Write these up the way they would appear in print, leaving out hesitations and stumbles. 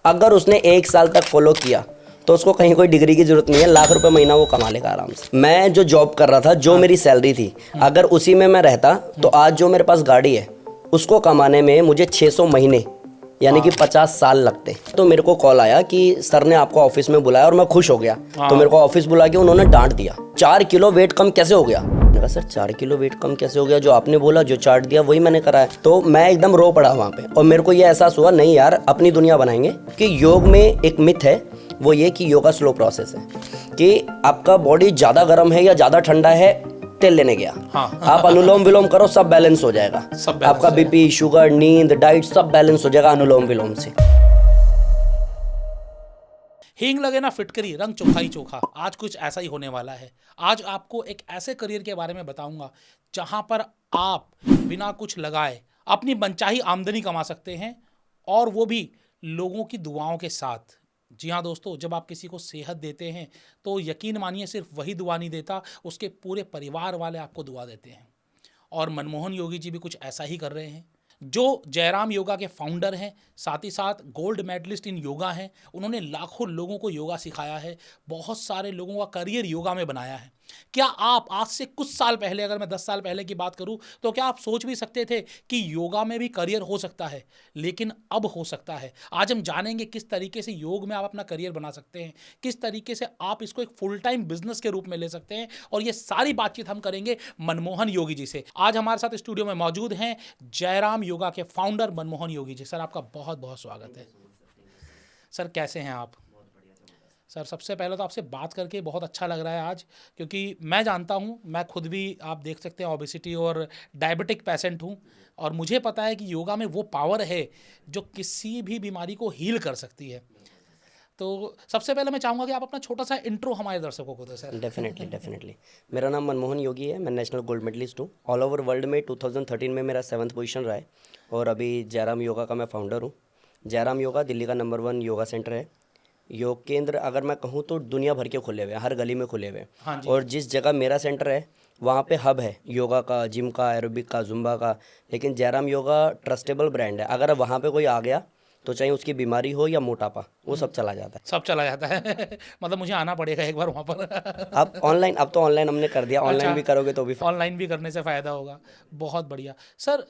अगर उसने 1 साल तक फॉलो किया तो उसको कहीं कोई डिग्री की जरूरत नहीं है, लाख रुपए महीना वो कमा लेगा आराम से। मैं जो जॉब कर रहा था, जो मेरी सैलरी थी, अगर उसी में मैं रहता तो आज जो मेरे पास गाड़ी है उसको कमाने में मुझे 600 महीने यानी कि 50 साल लगते। तो मेरे को कॉल आया कि सर ने आपको ऑफिस में बुलाया और मैं खुश हो गया। तो मेरे को ऑफिस बुला के उन्होंने डांट दिया, 4 किलो वेट कम कैसे हो गया। मैंने कहा सर 4 किलो वेट कम कैसे हो गया, जो आपने बोला, जो चार्ट दिया वही मैंने करा है। तो मैं एकदम रो पड़ा वहाँ पे और मेरे को ये एहसास हुआ नहीं यार अपनी दुनिया बनाएंगे। कि योग में एक मिथ है, वो ये कि योगा स्लो प्रोसेस है, कि आपका बॉडी ज़्यादा गर्म है या ज़्यादा ठंडा है, तेल लेने गया, आप अनुलोम विलोम करो, सब बैलेंस हो जाएगा। आपका बीपी, शुगर, नींद, डाइट सब बैलेंस हो जाएगा अनुलोम विलोम से। हींग लगे ना फिटकरी, रंग चोखा ही चोखा। आज कुछ ऐसा ही होने वाला है। आज आपको एक ऐसे करियर के बारे में बताऊंगा जहां पर आप बिना कुछ लगाए अपनी मनचाही आमदनी कमा सकते हैं, और वो भी लोगों की दुआओं के साथ। जी हाँ दोस्तों, जब आप किसी को सेहत देते हैं तो यकीन मानिए सिर्फ वही दुआ नहीं देता, उसके पूरे परिवार वाले आपको दुआ देते हैं। और मनमोहन योगी जी भी कुछ ऐसा ही कर रहे हैं, जो जयराम योगा के फाउंडर हैं, साथ ही साथ गोल्ड मेडलिस्ट इन योगा हैं। उन्होंने लाखों लोगों को योगा सिखाया है, बहुत सारे लोगों का करियर योगा में बनाया है। क्या आप आज से कुछ साल पहले, अगर मैं 10 साल पहले की बात करूं, तो क्या आप सोच भी सकते थे कि योगा में भी करियर हो सकता है? लेकिन अब हो सकता है। आज हम जानेंगे किस तरीके से योग में आप अपना करियर बना सकते हैं, किस तरीके से आप इसको एक फुल टाइम बिजनेस के रूप में ले सकते हैं, और ये सारी बातचीत हम करेंगे मनमोहन योगी जी से। आज हमारे साथ स्टूडियो में मौजूद हैं जयराम योगा के फाउंडर मनमोहन योगी जी। सर आपका बहुत बहुत स्वागत है। सर कैसे हैं आप? सर सबसे पहले तो आपसे बात करके बहुत अच्छा लग रहा है आज, क्योंकि मैं जानता हूँ, मैं खुद भी आप देख सकते हैं ओबेसिटी और डायबिटिक पेशेंट हूँ, और मुझे पता है कि योगा में वो पावर है जो किसी भी बीमारी को हील कर सकती है। तो सबसे पहले मैं चाहूँगा कि आप अपना छोटा सा इंट्रो हमारे दर्शकों को दें सर। डेफिनेटली मेरा नाम मनमोहन योगी है, मैं नेशनल गोल्ड मेडलिस्ट हूँ। ऑल ओवर वर्ल्ड में 2013 में मेरा 7th पोजीशन रहा है, और अभी जयराम योगा का मैं फाउंडर हूँ। जयराम योगा दिल्ली का नंबर 1 योगा सेंटर है। योग केंद्र अगर मैं कहूँ तो दुनिया भर के खुले हुए हैं, हर गली में खुले हुए हैं। हाँ जी। और जिस जगह मेरा सेंटर है वहाँ पे हब है योगा का, जिम का, एरोबिक का, जुम्बा का। लेकिन जयराम योगा ट्रस्टेबल ब्रांड है, अगर वहाँ पे कोई आ गया तो चाहे उसकी बीमारी हो या मोटापा, वो सब चला जाता है। सब चला जाता है मतलब मुझे आना पड़ेगा एक बार वहाँ पर अब तो ऑनलाइन हमने कर दिया, ऑनलाइन भी करोगे तो भी ऑनलाइन भी करने से फ़ायदा होगा। बहुत बढ़िया सर।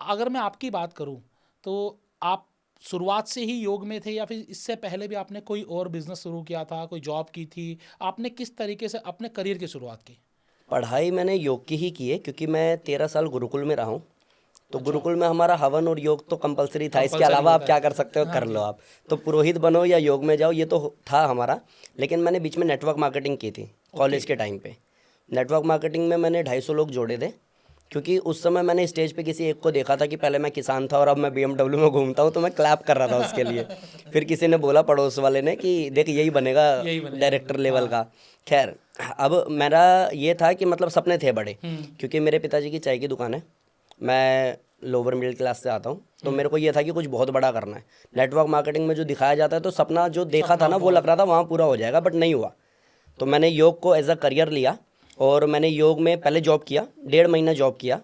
अगर मैं आपकी बात करूँ तो आप शुरुआत से ही योग में थे, या फिर इससे पहले भी आपने कोई और बिजनेस शुरू किया था, कोई जॉब की थी? आपने किस तरीके से अपने करियर की शुरुआत की? पढ़ाई मैंने योग की ही की है, क्योंकि मैं 13 साल गुरुकुल में रहा हूँ। तो गुरुकुल में हमारा हवन और योग तो कंपलसरी था, इसके अलावा आप क्या कर सकते हो कर लो आप। तो पुरोहित बनो या योग में जाओ, ये तो था हमारा। लेकिन मैंने बीच में नेटवर्क मार्केटिंग की थी कॉलेज के टाइम पे। नेटवर्क मार्केटिंग में मैंने 250 लोग जोड़े थे, क्योंकि उस समय मैंने स्टेज पे किसी एक को देखा था कि पहले मैं किसान था और अब मैं BMW में घूमता हूँ, तो मैं क्लैप कर रहा था उसके लिए। फिर किसी ने बोला, पड़ोस वाले ने, कि देख यही बनेगा डायरेक्टर लेवल का। खैर, अब मेरा ये था कि मतलब सपने थे बड़े, क्योंकि मेरे पिताजी की चाय की दुकान है, मैं लोअर मिडिल क्लास से आता हूँ, तो मेरे को ये था कि कुछ बहुत बड़ा करना है। नेटवर्क मार्केटिंग में जो दिखाया जाता है, तो सपना जो देखा था ना वो लग रहा था वहाँ पूरा हो जाएगा, बट नहीं हुआ। तो मैंने योग को एज अ करियर लिया, और मैंने योग में पहले जॉब किया, 1.5 महीना जॉब किया,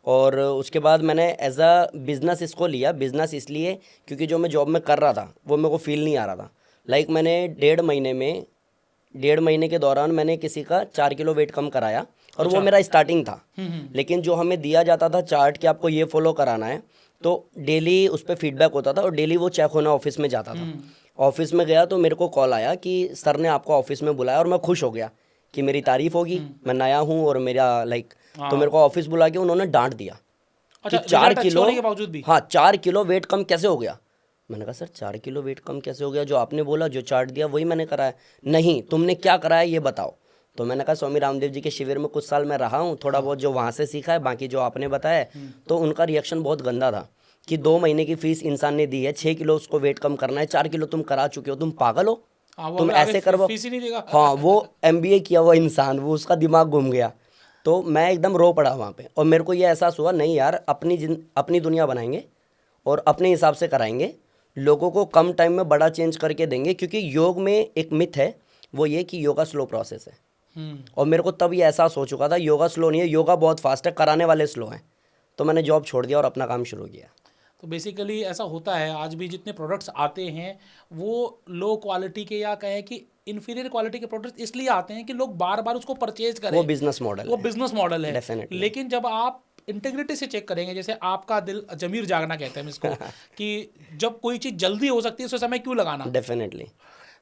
और उसके बाद मैंने एज अ बिज़नेस इसको लिया। बिज़नेस इसलिए क्योंकि जो मैं जॉब में कर रहा था वो मेरे को फील नहीं आ रहा था। मैंने 1.5 महीने के दौरान मैंने किसी का 4 किलो वेट कम कराया, और वो मेरा स्टार्टिंग था। लेकिन जो हमें दिया जाता था चार्ट कि आपको ये फॉलो कराना है, तो डेली उस पर फीडबैक होता था, और डेली वो चेक होना ऑफिस में जाता था। ऑफिस में गया तो मेरे को कॉल आया कि सर ने आपको ऑफिस में बुलाया, और मैं खुश हो गया कि मेरी तारीफ होगी, मैं नया हूँ और मेरा तो मेरे को ऑफिस बुला के उन्होंने डांट दिया कि 4 किलो के बावजूद भी। हाँ, 4 किलो वेट कम कैसे हो गया। मैंने कहा सर 4 किलो वेट कम कैसे हो गया, जो आपने बोला, जो चार्ट दिया वही मैंने कराया। नहीं, तुमने क्या कराया ये बताओ। तो मैंने कहा स्वामी रामदेव जी के शिविर में कुछ साल मैं रहा हूँ, थोड़ा बहुत जो वहाँ से सीखा है, बाकी जो आपने बताया। तो उनका रिएक्शन बहुत गंदा था कि 2 महीने की फीस इंसान ने दी है, 6 किलो उसको वेट कम करना है, 4 किलो तुम करा चुके हो, तुम पागल हो, तुम ऐसे करवाओ। फीस ही नहीं देगा। हाँ, वो MBA किया हुआ इंसान, वो उसका दिमाग घूम गया। तो मैं एकदम रो पड़ा वहाँ पे, और मेरे को ये एहसास हुआ नहीं यार, अपनी दुनिया बनाएंगे और अपने हिसाब से कराएंगे, लोगों को कम टाइम में बड़ा चेंज करके देंगे। क्योंकि योग में एक मिथ है, वो ये कि योगा स्लो प्रोसेस है। और मेरे को तब ये एहसास हो चुका था योगा स्लो नहीं है, योगा बहुत फास्ट है, कराने वाले स्लो हैं। तो मैंने जॉब छोड़ दिया और अपना काम शुरू किया। तो बेसिकली ऐसा होता है, आज भी जितने प्रोडक्ट्स आते हैं वो लो क्वालिटी के या कहें कि इन्फीरियर क्वालिटी के प्रोडक्ट्स इसलिए आते हैं कि लोग बार बार उसको परचेज करें। वो बिजनेस मॉडल वो है। बिजनेस मॉडल है। Definitely. लेकिन जब आप इंटीग्रिटी से चेक करेंगे, जैसे आपका दिल जमीर जागना कहते हैं हम इसको कि जब कोई चीज़ जल्दी हो सकती है उस समय क्यों लगाना। डेफिनेटली।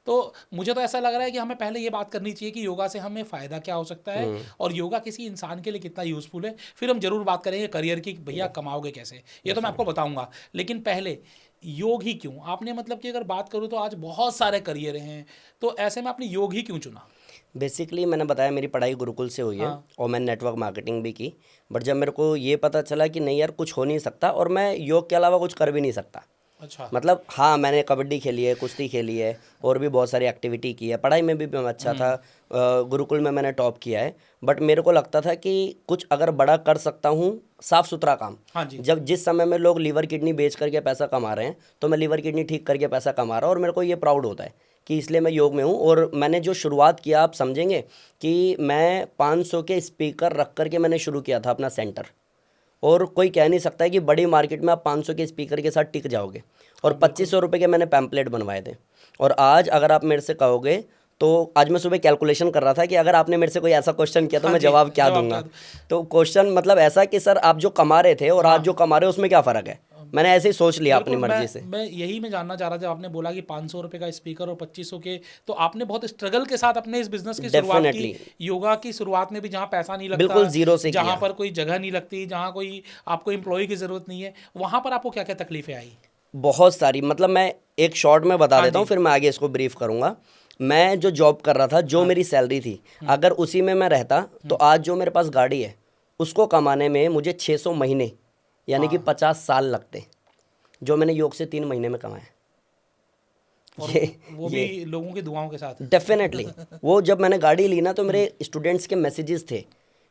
तो मुझे तो ऐसा लग रहा है कि हमें पहले ये बात करनी चाहिए कि योगा से हमें फ़ायदा क्या हो सकता है और योगा किसी इंसान के लिए कितना यूज़फुल है। फिर हम जरूर बात करेंगे करियर की, भैया कमाओगे कैसे, ये तो मैं आपको बताऊंगा। लेकिन पहले योग ही क्यों? आपने मतलब कि अगर बात करूँ तो आज बहुत सारे करियर हैं, तो ऐसे में आपने योग ही क्यों चुना? बेसिकली मैंने बताया मेरी पढ़ाई गुरुकुल से हुई है हाँ। और मैंने नेटवर्क मार्केटिंग भी की। बट जब मेरे को ये पता चला कि नहीं यार कुछ हो नहीं सकता और मैं योग के अलावा कुछ कर भी नहीं सकता। अच्छा। मतलब हाँ, मैंने कबड्डी खेली है, कुश्ती खेली है और भी बहुत सारी एक्टिविटी की है। पढ़ाई में भी मैं अच्छा था, गुरुकुल में मैंने टॉप किया है। बट मेरे को लगता था कि कुछ अगर बड़ा कर सकता हूँ, साफ़ सुथरा काम। हाँ जी। जब जिस समय में लोग लीवर किडनी बेच करके पैसा कमा रहे हैं तो मैं लीवर किडनी ठीक करके पैसा कमा रहा हूँ और मेरे को ये प्राउड होता है कि इसलिए मैं योग में हूँ। और मैंने जो शुरुआत किया, आप समझेंगे कि मैं 500 के स्पीकर रख करके मैंने शुरू किया था अपना सेंटर। और कोई कह नहीं सकता है कि बड़ी मार्केट में आप 500 के स्पीकर के साथ टिक जाओगे। और 2500 रुपये के मैंने पैम्पलेट बनवाए थे। और आज अगर आप मेरे से कहोगे तो आज मैं सुबह कैलकुलेशन कर रहा था कि अगर आपने मेरे से कोई ऐसा क्वेश्चन किया तो हाँ मैं जी, जवाब क्या जवाब दूंगा। क्या तो क्वेश्चन मतलब ऐसा कि सर आप जो कमा रहे थे और आज जो कमा रहे हो उसमें क्या फ़र्क है। मैंने ऐसे ही सोच लिया अपनी बिल्कुल, मर्जी से। मैं यही मैं जानना चाह रहा था। आपने बोला कि 500 रुपये का स्पीकर और 2500 के, तो आपने बहुत स्ट्रगल के साथ अपने इस बिजनेस की शुरुआत की। Definitely. योगा की शुरुआत में भी जहाँ पैसा नहीं लगता, बिल्कुल जीरो से जहाँ किया। पर कोई जगह नहीं लगती, जहाँ कोई आपको एम्प्लॉय की ज़रूरत नहीं है, वहाँ पर आपको क्या क्या तकलीफें आई? बहुत सारी, मतलब मैं एक शॉर्ट में बता हाँ देता हूँ, जी। फिर मैं आगे इसको ब्रीफ करूँगा। मैं जो जॉब कर रहा था, जो मेरी सैलरी थी, अगर उसी में मैं रहता तो आज जो मेरे पास गाड़ी है उसको कमाने में मुझे 600 महीने यानी कि 50 साल लगते, जो मैंने योग से 3 महीने में कमाया। और वो ये भी लोगों की दुआओं के साथ। डेफिनेटली। वो जब मैंने गाड़ी ली ना तो मेरे स्टूडेंट्स के मैसेजेस थे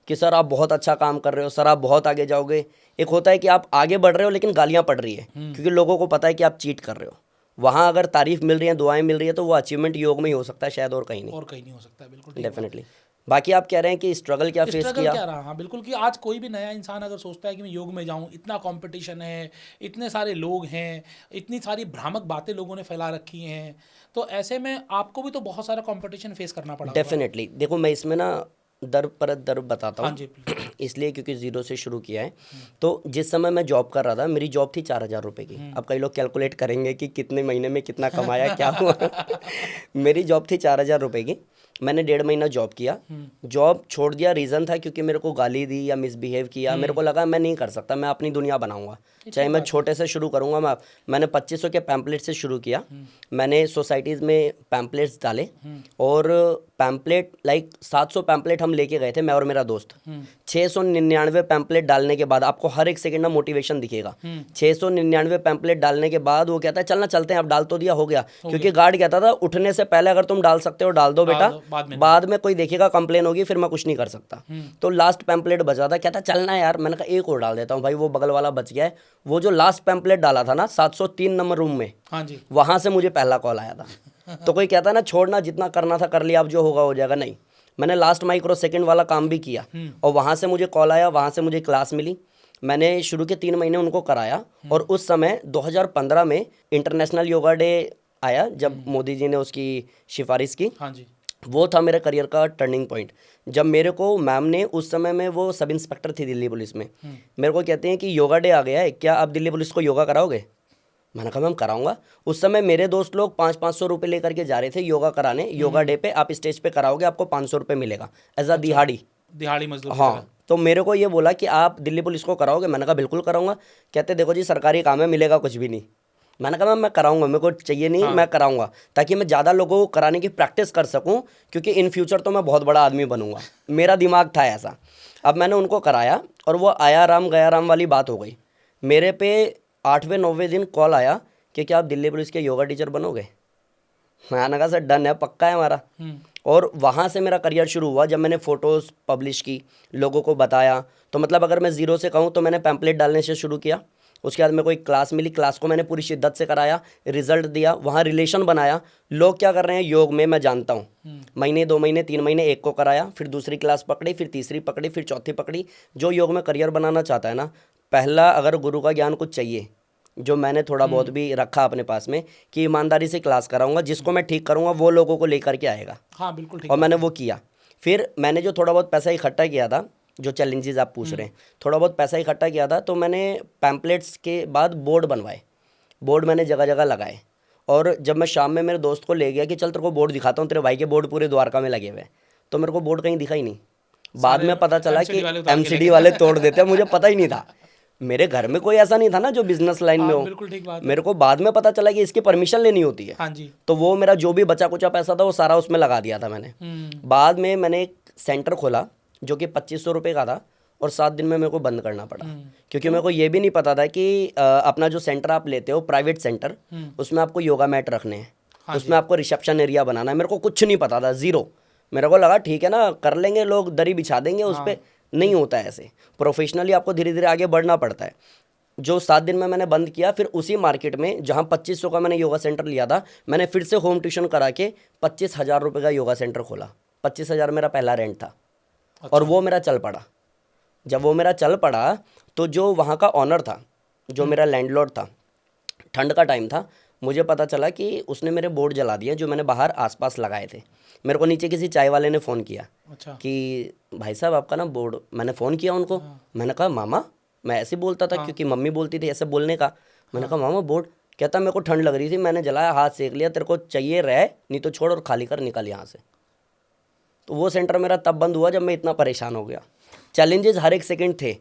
कि सर आप बहुत अच्छा काम कर रहे हो, सर आप बहुत आगे जाओगे। एक होता है कि आप आगे बढ़ रहे हो लेकिन गालियाँ पड़ रही है क्योंकि लोगों को पता है कि आप चीट कर रहे हो। वहाँ अगर तारीफ मिल रही है, दुआएं मिल रही है, तो वो अचीवमेंट योग में ही हो सकता है शायद, और कहीं नहीं। और कहीं नहीं हो सकता है, बिल्कुल ठीक बात है। डेफिनेटली। बाकी आप कह रहे हैं कि स्ट्रगल क्या फेस स्ट्रगल किया। क्या रहा? हाँ बिल्कुल, कि आज कोई भी नया इंसान अगर सोचता है कि मैं योग में जाऊं, इतना कंपटीशन है, इतने सारे लोग हैं, इतनी सारी भ्रामक बातें लोगों ने फैला रखी हैं, तो ऐसे में आपको भी तो बहुत सारा कंपटीशन फेस करना पड़ा होगा। डेफिनेटली। देखो मैं इसमें ना दर पर दर बताता हाँ हूँ। जी, प्लीज। इसलिए क्योंकि ज़ीरो से शुरू किया है। तो जिस समय मैं जॉब कर रहा था, मेरी जॉब थी 4000 रुपये की। अब कई लोग कैलकुलेट करेंगे कि कितने महीने में कितना कमाया, क्या हुआ। मेरी जॉब थी 4000 रुपये की। मैंने 1.5 महीना जॉब किया, जॉब छोड़ दिया। रीज़न था क्योंकि मेरे को गाली दी या मिसबिहेव किया। मेरे को लगा मैं नहीं कर सकता, मैं अपनी दुनिया बनाऊंगा, चाहे मैं छोटे से शुरू करूंगा। मैंने 2500 के पैम्पलेट से शुरू किया। मैंने सोसाइटीज़ में पैम्पलेट्स डाले और पैम्पलेट लाइक 700 पैम्पलेट हम लेके गए थे, मैं और मेरा दोस्त। 699 पैम्पलेट डालने के बाद आपको हर एक सेकंड में मोटिवेशन दिखेगा। 699 पैम्पलेट डालने के बाद वो कहता है चलना चलते हैं, अब डाल तो दिया, हो गया। क्योंकि गार्ड कहता था उठने से पहले अगर तुम डाल सकते हो डाल दो बेटा, बाद में कोई देखेगा कंप्लेन होगी, फिर मैं कुछ नहीं कर सकता। तो लास्ट पैम्पलेट बचा था, कहता चलना यार। मैंने कहा एक और डाल देता हूँ भाई, वो बगल वाला बच गया है। वो जो लास्ट पैम्पलेट डाला था ना 703 नंबर रूम में, हाँ जी। वहाँ से मुझे पहला कॉल आया था। तो कोई कहता ना छोड़ना, जितना करना था कर लिया, अब जो होगा हो जाएगा। नहीं, मैंने लास्ट माइक्रो सेकंड वाला काम भी किया और वहाँ से मुझे कॉल आया, वहाँ से मुझे क्लास मिली। मैंने शुरू के 3 महीने उनको कराया और उस समय 2015 में इंटरनेशनल योगा डे आया, जब मोदी जी ने उसकी सिफारिश की। हाँ जी। वो था मेरे करियर का टर्निंग पॉइंट। जब मेरे को मैम ने, उस समय में वो सब इंस्पेक्टर थी दिल्ली पुलिस में, मेरे को कहते हैं कि योगा डे आ गया है, क्या आप दिल्ली पुलिस को योगा कराओगे? मैंने कहा मैम कराऊंगा। उस समय मेरे दोस्त लोग 500-500 रुपये लेकर के जा रहे थे योगा कराने। योगा डे पे आप स्टेज पे कराओगे, आपको 500 रुपये मिलेगा एज अ दिहाड़ी। दिहाड़ी मजदूर। हाँ, तो मेरे को ये बोला कि आप दिल्ली पुलिस को कराओगे? मैंने कहा बिल्कुल कराऊंगा। कहते देखो जी सरकारी काम है, मिलेगा कुछ भी नहीं। मैंने कहा मैम मैं कराऊंगा, मेरे को चाहिए नहीं, मैं कराऊंगा ताकि मैं ज़्यादा लोगों को कराने की प्रैक्टिस कर सकूं, क्योंकि इन फ्यूचर तो मैं बहुत बड़ा आदमी बनूंगा। मेरा दिमाग था ऐसा। अब मैंने उनको कराया और वो आया राम गया राम वाली बात हो गई। मेरे पे 8वें-9वें दिन कॉल आया कि क्या आप दिल्ली पुलिस के योगा टीचर बनोगे? मैंने कहा सर डन है, पक्का है हमारा। और वहाँ से मेरा करियर शुरू हुआ। जब मैंने फ़ोटोज़ पब्लिश की, लोगों को बताया, तो मतलब अगर मैं ज़ीरो से कहूँ तो मैंने पैम्पलेट डालने से शुरू किया। उसके बाद मेरे को एक क्लास मिली, क्लास को मैंने पूरी शिद्दत से कराया, रिजल्ट दिया, वहाँ रिलेशन बनाया। लोग क्या कर रहे हैं योग में मैं जानता हूँ, महीने 2 महीने 3 महीने एक को कराया, फिर दूसरी क्लास पकड़ी, फिर तीसरी पकड़ी, फिर चौथी पकड़ी। जो योग में करियर बनाना चाहता है ना, पहला अगर गुरु का ज्ञान कुछ चाहिए जो मैंने थोड़ा बहुत भी रखा अपने पास में कि ईमानदारी से क्लास कराऊंगा, जिसको मैं ठीक करूंगा वो लोगों को लेकर के आएगा। हाँ बिल्कुल ठीक और बात मैंने है। वो किया। फिर मैंने जो थोड़ा बहुत पैसा इकट्ठा किया था, जो चैलेंजेस आप पूछ रहे हैं, थोड़ा बहुत पैसा इकट्ठा किया था, तो मैंने पैम्पलेट्स के बाद बोर्ड बनवाए। बोर्ड मैंने जगह जगह लगाए। और जब मैं शाम में मेरे दोस्त को ले गया कि चल तेरे को बोर्ड दिखाता हूँ, तेरे भाई के बोर्ड पूरे द्वारका में लगे हुए हैं, तो मेरे को बोर्ड कहीं दिखा ही नहीं। बाद सारे में पता चला कि एमसीडी वाले उतार के ले एमसीडी गए। वाले तोड़ देते हैं, मुझे पता ही नहीं था। मेरे घर में कोई ऐसा नहीं था ना जो बिजनेस लाइन में हाँ हो। बिल्कुल ठीक बात है। मेरे को बाद में पता चला कि इसकी परमिशन लेनी होती है। हाँ जी। तो वो मेरा जो भी बचा कुचा पैसा था वो सारा उसमें लगा दिया था मैंने। बाद में मैंने एक सेंटर खोला जो कि 2500 रुपये का था, और 7 दिन में मेरे को बंद करना पड़ा, क्योंकि मेरे को ये भी नहीं पता था कि अपना जो सेंटर आप लेते हो प्राइवेट सेंटर, उसमें आपको योगा मैट रखने हैं, उसमें आपको रिसेप्शन एरिया बनाना है। मेरे को कुछ नहीं पता था, ज़ीरो। मेरे को लगा ठीक है ना, कर लेंगे लोग, दरी बिछा देंगे उस पर। नहीं होता है ऐसे, प्रोफेशनली आपको धीरे धीरे आगे बढ़ना पड़ता है। जो 7 दिन में मैंने बंद किया, फिर उसी मार्केट में जहाँ 2500 का मैंने योगा सेंटर लिया था, मैंने फिर से होम ट्यूशन करा के 25,000 रुपये का योगा सेंटर खोला। 25,000 मेरा पहला रेंट था। और वो मेरा चल पड़ा। जब वो मेरा चल पड़ा तो जो वहाँ का ऑनर था, जो मेरा लैंडलॉर्ड था, ठंड का टाइम था, मुझे पता चला कि उसने मेरे बोर्ड जला दिए जो मैंने बाहर आसपास लगाए थे। मेरे को नीचे किसी चाय वाले ने फ़ोन किया अच्छा। कि भाई साहब आपका ना बोर्ड। मैंने फ़ोन किया उनको, मैंने कहा मामा, मैं ऐसे बोलता था क्योंकि मम्मी बोलती थी ऐसे बोलने का। मैंने कहा मामा बोर्ड। कहता मेरे को ठंड लग रही थी, मैंने जलाया, हाथ सेक लिया, तेरे को चाहिए रह, नहीं तो छोड़ और खाली कर, निकल यहाँ से। तो वो सेंटर मेरा तब बंद हुआ जब मैं इतना परेशान हो गया। चैलेंजेस हर एक सेकंड थे।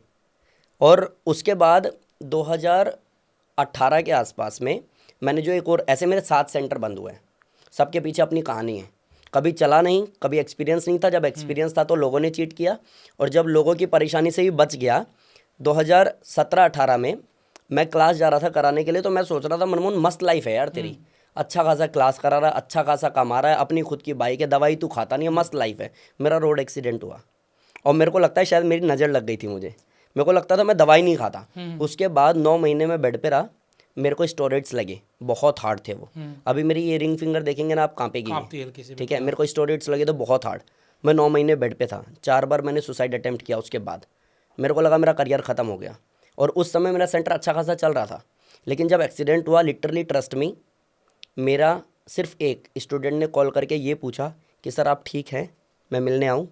और उसके बाद 2018 के आसपास में मैंने जो एक और, ऐसे मेरे 7 सेंटर बंद हुए हैं। सबके पीछे अपनी कहानी है। कभी चला नहीं, कभी एक्सपीरियंस नहीं था, जब एक्सपीरियंस था तो लोगों ने चीट किया, और जब लोगों की परेशानी से भी बच गया 2017-18 में मैं क्लास जा रहा था कराने के लिए। तो मैं सोच रहा था मनमोहन मस्त लाइफ है यार तेरी, अच्छा खासा क्लास करा रहा है, अच्छा खासा कमा रहा है, अपनी खुद की बाइक है, दवाई तू खाता नहीं है, मस्त लाइफ है। मेरा रोड एक्सीडेंट हुआ और मेरे को लगता है शायद मेरी नज़र लग गई थी मुझे। मेरे को लगता था मैं दवाई नहीं खाता। उसके बाद 9 महीने में बेड पे रहा। मेरे को स्टोरेट्स लगे, बहुत हार्ड थे वो। अभी मेरी ये रिंग फिंगर देखेंगे ना आप, कांपेगी ये, ठीक है। मेरे को स्टोरेट्स लगे तो बहुत हार्ड। मैं 9 महीने बेड पे था। 4 बार मैंने सुसाइड अटेम्प्ट किया। उसके बाद मेरे को लगा मेरा करियर ख़त्म हो गया। और उस समय मेरा सेंटर अच्छा खासा चल रहा था। लेकिन जब एक्सीडेंट हुआ, लिटरली ट्रस्ट मी, मेरा सिर्फ एक स्टूडेंट ने कॉल करके ये पूछा कि सर आप ठीक हैं, मैं मिलने आऊँ।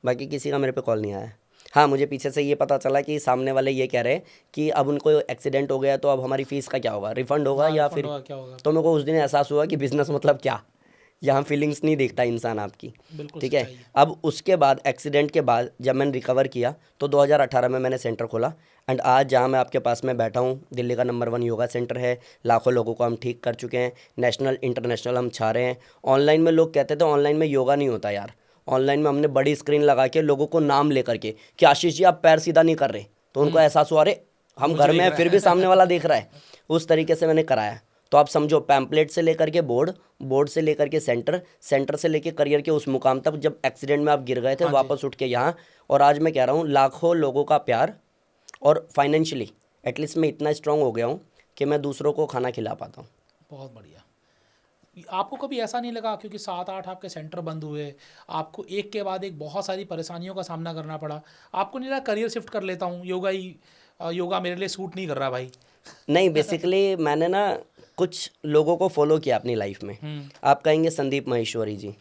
बाकी किसी का मेरे पे कॉल नहीं आया। हाँ, मुझे पीछे से ये पता चला कि सामने वाले ये कह रहे हैं कि अब उनको एक्सीडेंट हो गया तो अब हमारी फ़ीस का क्या होगा, रिफ़ंड होगा या फिर क्या होगा। तो मेरे को उस दिन एहसास हुआ कि बिज़नेस मतलब क्या, यहाँ फीलिंग्स नहीं देखता इंसान आपकी, बिल्कुल ठीक है। सच्चाई है। अब उसके बाद एक्सीडेंट के बाद जब मैंने रिकवर किया तो 2018 में मैंने सेंटर खोला। एंड आज जहाँ मैं आपके पास में बैठा हूँ, दिल्ली का नंबर 1 योगा सेंटर है। लाखों लोगों को हम ठीक कर चुके हैं, नेशनल इंटरनेशनल हम छा रहे हैं। ऑनलाइन में लोग कहते थे ऑनलाइन में योगा नहीं होता यार। ऑनलाइन में हमने बड़ी स्क्रीन लगा के लोगों को नाम लेकर के कि आशीष जी आप पैर सीधा नहीं कर रहे, तो उनको एहसास हुआ अरे हम घर में हैं फिर भी सामने वाला देख रहा है। उस तरीके से मैंने कराया। तो आप समझो, पैम्पलेट से लेकर के बोर्ड, बोर्ड से लेकर के सेंटर, सेंटर से लेकर करियर के उस मुकाम तक जब एक्सीडेंट में आप गिर गए थे, वापस उठ के यहाँ। और आज मैं कह रहा हूँ लाखों लोगों का प्यार, और फाइनेंशियली एटलीस्ट मैं इतना स्ट्रांग हो गया हूँ कि मैं दूसरों को खाना खिला पाता हूँ। बहुत बढ़िया। आपको कभी ऐसा नहीं लगा, क्योंकि 7-8 आपके सेंटर बंद हुए, आपको एक के बाद एक बहुत सारी परेशानियों का सामना करना पड़ा, आपको नहीं लगा करियर शिफ्ट कर लेता हूँ, योगा मेरे लिए सूट नहीं कर रहा भाई? नहीं, बेसिकली मैंने ना कुछ लोगों को फॉलो किया अपनी लाइफ में। आप कहेंगे संदीप महेश्वरी जी,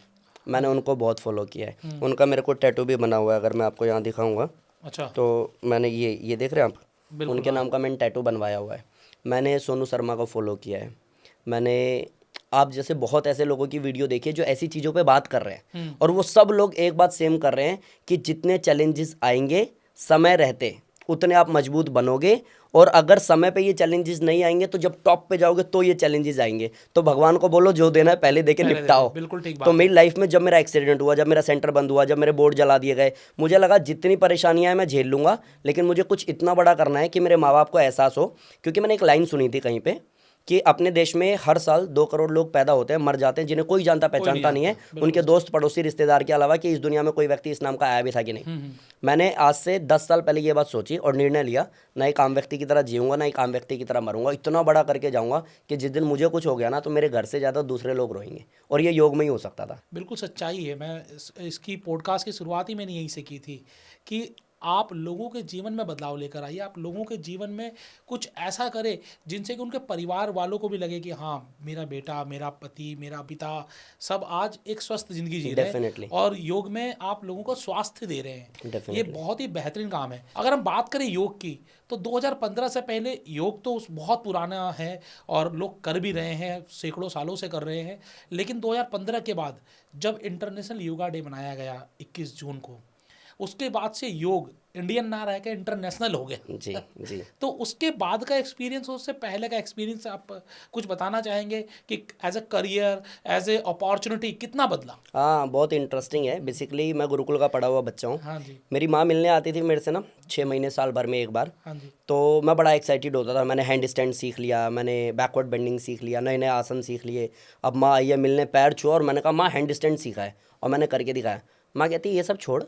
मैंने उनको बहुत फॉलो किया है। उनका मेरे को टैटू भी बना हुआ है, अगर मैं आपको यहाँ दिखाऊंगा अच्छा। तो मैंने ये देख रहे हैं आप, उनके नाम का मैंने टैटू बनवाया हुआ है। मैंने सोनू शर्मा को फॉलो किया है। मैंने आप जैसे बहुत ऐसे लोगों की वीडियो देखी है जो ऐसी चीज़ों पे बात कर रहे हैं, और वो सब लोग एक बात सेम कर रहे हैं कि जितने चैलेंजेस आएंगे समय रहते उतने आप मजबूत बनोगे, और अगर समय पे ये चैलेंजेस नहीं आएंगे तो जब टॉप पे जाओगे तो ये चैलेंजेस आएंगे। तो भगवान को बोलो जो देना है पहले दे के निपटाओ। बिल्कुल ठीक बात तो मेरी लाइफ में जब मेरा एक्सीडेंट हुआ, जब मेरा सेंटर बंद हुआ, जब मेरे बोर्ड जला दिए गए, मुझे लगा जितनी परेशानियां हैं मैं झेल लूंगा, लेकिन मुझे कुछ इतना बड़ा करना है कि मेरे माँ बाप को एहसास हो। क्योंकि मैंने एक लाइन सुनी थी कहीं पे कि अपने देश में हर साल 2 करोड़ लोग पैदा होते हैं, मर जाते हैं, जिन्हें कोई जानता पहचानता नहीं है, उनके दोस्त पड़ोसी रिश्तेदार के अलावा, कि इस दुनिया में कोई व्यक्ति इस नाम का आया भी था कि नहीं। मैंने आज से 10 साल पहले ये बात सोची और निर्णय लिया, ना एक आम व्यक्ति की तरह जीऊंगा, ना एक आम व्यक्ति की तरह मरूंगा। इतना बड़ा करके जाऊंगा कि जिस दिन मुझे कुछ हो गया ना तो मेरे घर से ज़्यादा दूसरे लोग रोएंगे, और ये योग में ही हो सकता था। बिल्कुल सच्चाई है। मैं इसकी पॉडकास्ट की शुरुआत ही मैंने यहीं से की थी कि आप लोगों के जीवन में बदलाव लेकर आइए, आप लोगों के जीवन में कुछ ऐसा करें जिनसे कि उनके परिवार वालों को भी लगे कि हाँ, मेरा बेटा, मेरा पति, मेरा पिता सब आज एक स्वस्थ जिंदगी जी रहे हैं Definitely. और योग में आप लोगों को स्वास्थ्य दे रहे हैं। ये Definitely. बहुत ही बेहतरीन काम है। अगर हम बात करें योग की तो 2015 से पहले योग तो बहुत पुराना है और लोग कर भी रहे हैं, सैकड़ों सालों से कर रहे हैं, लेकिन 2015 के बाद जब इंटरनेशनल योगा डे मनाया गया 21 जून को, उसके बाद से योग इंडियन ना रह के इंटरनेशनल हो गया। जी जी। तो उसके बाद का एक्सपीरियंस, उससे पहले का एक्सपीरियंस आप कुछ बताना चाहेंगे कि as a career, as a opportunity कितना बदला? हाँ, बहुत इंटरेस्टिंग है। बेसिकली मैं गुरुकुल का पढ़ा हुआ बच्चा हूँ। हाँ जी। मेरी माँ मिलने आती थी मेरे से ना 6 महीने साल भर में एक बार। हाँ जी। तो मैं बड़ा एक्साइटेड होता था। मैंने हैंड स्टैंड सीख लिया, मैंने बैकवर्ड बेंडिंग सीख लिया, नए नए आसन सीख लिए। अब माँ आई है मिलने, पैर छुआ और मैंने कहा माँ हैंड स्टैंड सीखा है और मैंने करके दिखाया। माँ कहती है ये सब छोड़,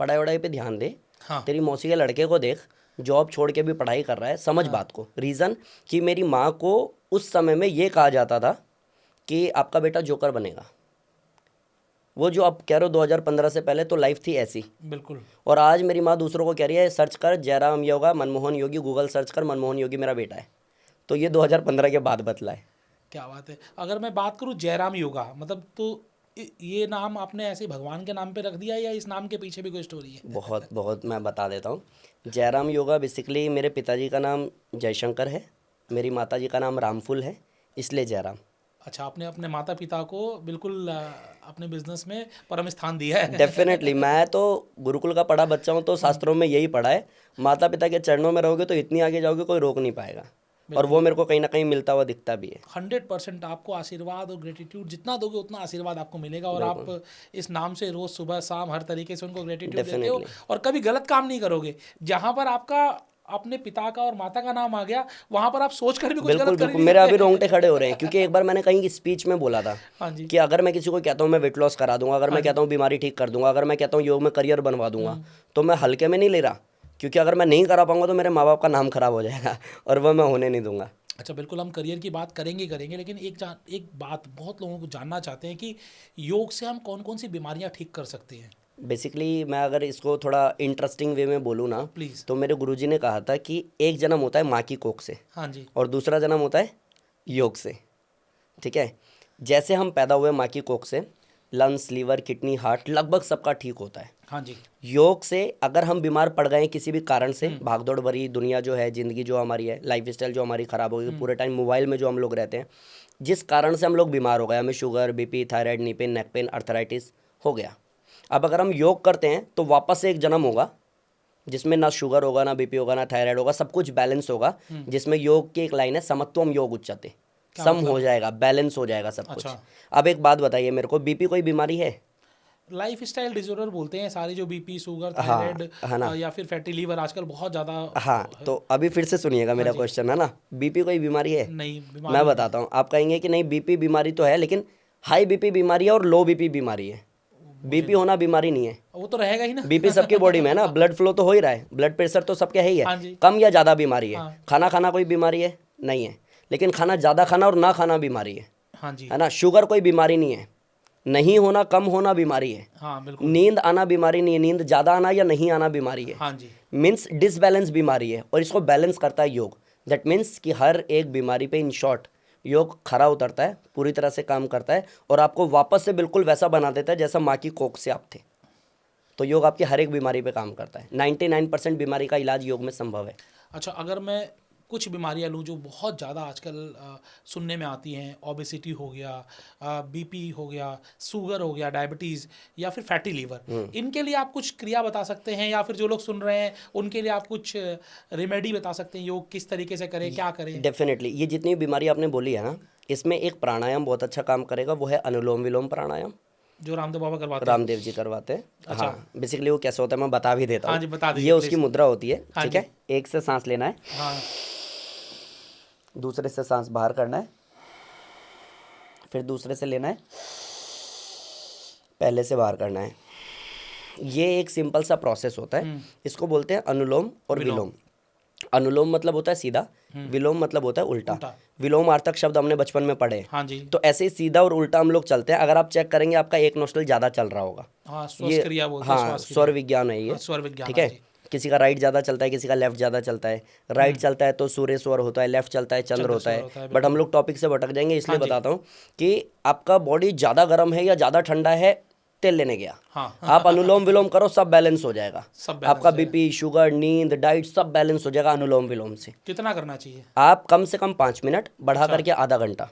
पढ़ाई वढ़ाई पे ध्यान दे। हाँ। तेरी मौसी के लड़के को देख, जॉब छोड़ के भी पढ़ाई कर रहा है। समझ बात को। रीज़न कि मेरी माँ को उस समय में ये कहा जाता था कि आपका बेटा जोकर बनेगा। वो जो आप कह रहे हो 2015 से पहले तो लाइफ थी ऐसी। बिल्कुल। और आज मेरी माँ दूसरों को कह रही है सर्च कर जयराम योगा मनमोहन योगी, गूगल सर्च कर मनमोहन योगी मेरा बेटा है। तो ये 2015 के बाद बदला है। क्या बात है। अगर मैं बात करूँ जयराम योगा, मतलब तो ये नाम आपने ऐसे भगवान के नाम पे रख दिया या इस नाम के पीछे भी कोई स्टोरी है? बहुत बहुत मैं बता देता हूँ। जयराम योगा बेसिकली मेरे पिताजी का नाम जयशंकर है, मेरी माताजी का नाम रामफुल है, इसलिए जयराम। अच्छा, आपने अपने माता पिता को बिल्कुल अपने बिजनेस में परम स्थान दिया है। डेफिनेटली। मैं तो गुरुकुल का पढ़ा बच्चा हूँ, तो शास्त्रों में यही पढ़ा है, माता पिता के चरणों में रहोगे तो इतनी आगे जाओगे कोई रोक नहीं पाएगा। और वो मेरे को कहीं ना कहीं मिलता हुआ दिखता भी है। 100% आपको आशीर्वाद और ग्रेटिट्यूड जितना दोगे उतना आशीर्वाद आपको मिलेगा। और आप इस नाम से रोज सुबह शाम हर तरीके से उनको ग्रेटिट्यूड देते हो और कभी गलत काम नहीं करोगे। जहाँ पर आपका अपने पिता का और माता का नाम आ गया, वहां पर आप सोच कर भी कुछ बिल्कुल गलत कर बिल्कुल। मेरे अभी रोंगटे खड़े हो रहे हैं क्योंकि एक बार मैंने कहीं की स्पीच में बोला था हाँ जी। कि अगर मैं किसी को कहता हूँ मैं वेट लॉस करा दूंगा, अगर मैं कहता हूँ बीमारी ठीक कर दूंगा, अगर मैं कहता हूँ योग में करियर बनवा दूंगा, तो मैं हल्के में नहीं ले रहा। क्योंकि अगर मैं नहीं करा पाऊंगा तो मेरे माँ बाप का नाम खराब हो जाएगा और वह मैं होने नहीं दूंगा। अच्छा, बिल्कुल हम करियर की बात करेंगे लेकिन एक बात बहुत लोगों को जानना चाहते हैं कि योग से हम कौन कौन सी बीमारियां ठीक कर सकते हैं? बेसिकली मैं अगर इसको थोड़ा इंटरेस्टिंग वे में बोलूँ ना, प्लीज़। तो मेरे गुरुजी ने कहा था कि एक जन्म होता है माँ की कोख से हाँ जी। और दूसरा जन्म होता है योग से। ठीक है। जैसे हम पैदा हुए माँ की कोख से, लंग्स, लीवर, किडनी, हार्ट लगभग सबका ठीक होता है। हाँ जी। योग से अगर हम बीमार पड़ गए किसी भी कारण से, भागदौड़ भरी दुनिया जो है, ज़िंदगी जो हमारी है, लाइफ स्टाइल जो हमारी ख़राब हो गई, पूरे टाइम मोबाइल में जो हम लोग रहते हैं, जिस कारण से हम लोग बीमार हो गए, हमें sugar, BP, thyroid, knee pain, neck pain, arthritis हो गया। अब अगर हम योग करते हैं तो वापस से एक जन्म होगा जिसमें ना शुगर होगा, ना बीपी होगा, ना थायराइड होगा, सब कुछ बैलेंस होगा। जिसमें योग की एक लाइन है, समत्वम योग उच्यते, सम हो जाएगा, बैलेंस हो जाएगा सब कुछ। अब एक बात बताइए मेरे को, बीपी कोई बीमारी है? लाइफ स्टाइल डिसऑर्डर बोलते हैं सारी, जो बीपी, शुगर, थायराइड या फिर फैटी लीवर आजकल बहुत ज़्यादा। हाँ, तो अभी फिर से सुनिएगा मेरा क्वेश्चन है ना। बीपी कोई बीमारी है? नहीं, मैं बताता हूँ। आप कहेंगे कि नहीं बीपी बीमारी तो है, लेकिन हाई बीपी बीमारी है और लो बीपी बीमारी है। बीपी होना बीमारी नहीं है, वो तो रहेगा ही ना। बीपी सबकी बॉडी में है ना, ब्लड फ्लो तो हो ही रहा है, ब्लड प्रेशर तो सबके है ही हाँ है। जी। कम या ज़्यादा बीमारी है। हाँ। खाना खाना कोई बीमारी है? नहीं है। लेकिन खाना ज़्यादा खाना और ना खाना बीमारी है। हाँ जी। है ना। शुगर कोई बीमारी नहीं है, नहीं होना, कम होना बीमारी है। हाँ बिल्कुल। नींद आना बीमारी नहीं है, नींद ज़्यादा आना या नहीं आना बीमारी है। हाँ जी। मीन्स डिसबैलेंस बीमारी है और इसको बैलेंस करता है योग। दैट मीन्स कि हर एक बीमारी पे इन शॉर्ट योग खरा उतरता है, पूरी तरह से काम करता है और आपको वापस से बिल्कुल वैसा बना देता है जैसा माँ की कोख से आप थे। तो योग आपकी हर एक बीमारी पे काम करता है। 99% बीमारी का इलाज योग में संभव है। अच्छा, अगर मैं कुछ बीमारियां लूँ जो बहुत ज़्यादा आजकल सुनने में आती हैं, ओबेसिटी हो गया, बीपी हो गया, शुगर हो गया, डायबिटीज़ या फिर फैटी लीवर, इनके लिए आप कुछ क्रिया बता सकते हैं या फिर जो लोग सुन रहे हैं उनके लिए आप कुछ रेमेडी बता सकते हैं? योग किस तरीके से करें, क्या करें? डेफिनेटली। ये जितनी बीमारी आपने बोली है ना, इसमें एक प्राणायाम बहुत अच्छा काम करेगा, वो है अनुलोम विलोम प्राणायाम, जो रामदेव बाबा करवाते हैं। रामदेव जी करवाते हैं। अच्छा। हाँ, बेसिकली वो कैसे होता है मैं बता भी देता हूँ। हाँ जी, बता दीजिए ये उसकी मुद्रा होती है। हाँ ठीक है। एक से सांस लेना है, हाँ। दूसरे से सांस बाहर करना है, फिर दूसरे से लेना है, पहले से बाहर करना है। ये एक सिंपल सा प्रोसेस होता है। इसको बोलते हैं अनुलोम और विलोम। अनुलोम मतलब होता है सीधा, विलोम मतलब होता है उल्टा। विलोम आर्तक शब्द हमने बचपन में पढ़े। हाँ जी। तो ऐसे ही सीधा और उल्टा हम लोग चलते हैं। अगर आप चेक करेंगे आपका एक नोस्ट्रल ज़्यादा चल रहा होगा। हाँ, श्वास क्रिया बोलते हैं। हाँ, स्वर विज्ञान है ये। स्वर विज्ञान। ठीक है। किसी का राइट ज़्यादा चलता है, किसी का लेफ्ट ज़्यादा चलता है। राइट चलता है तो सूर्य स्वर होता है, लेफ्ट चलता है चंद्र होता है। बट हम लोग टॉपिक से भटक जाएंगे, इसलिए बताता हूँ कि आपका बॉडी ज़्यादा गर्म है या ज़्यादा ठंडा है, तेल लेने गया, हाँ आप अनुलोम विलोम करो, सब बैलेंस हो जाएगा। सब आपका बीपी, शुगर, नींद, डाइट सब बैलेंस हो जाएगा अनुलोम विलोम से। कितना करना चाहिए? आप कम से कम 5 मिनट, बढ़ा करके आधा घंटा।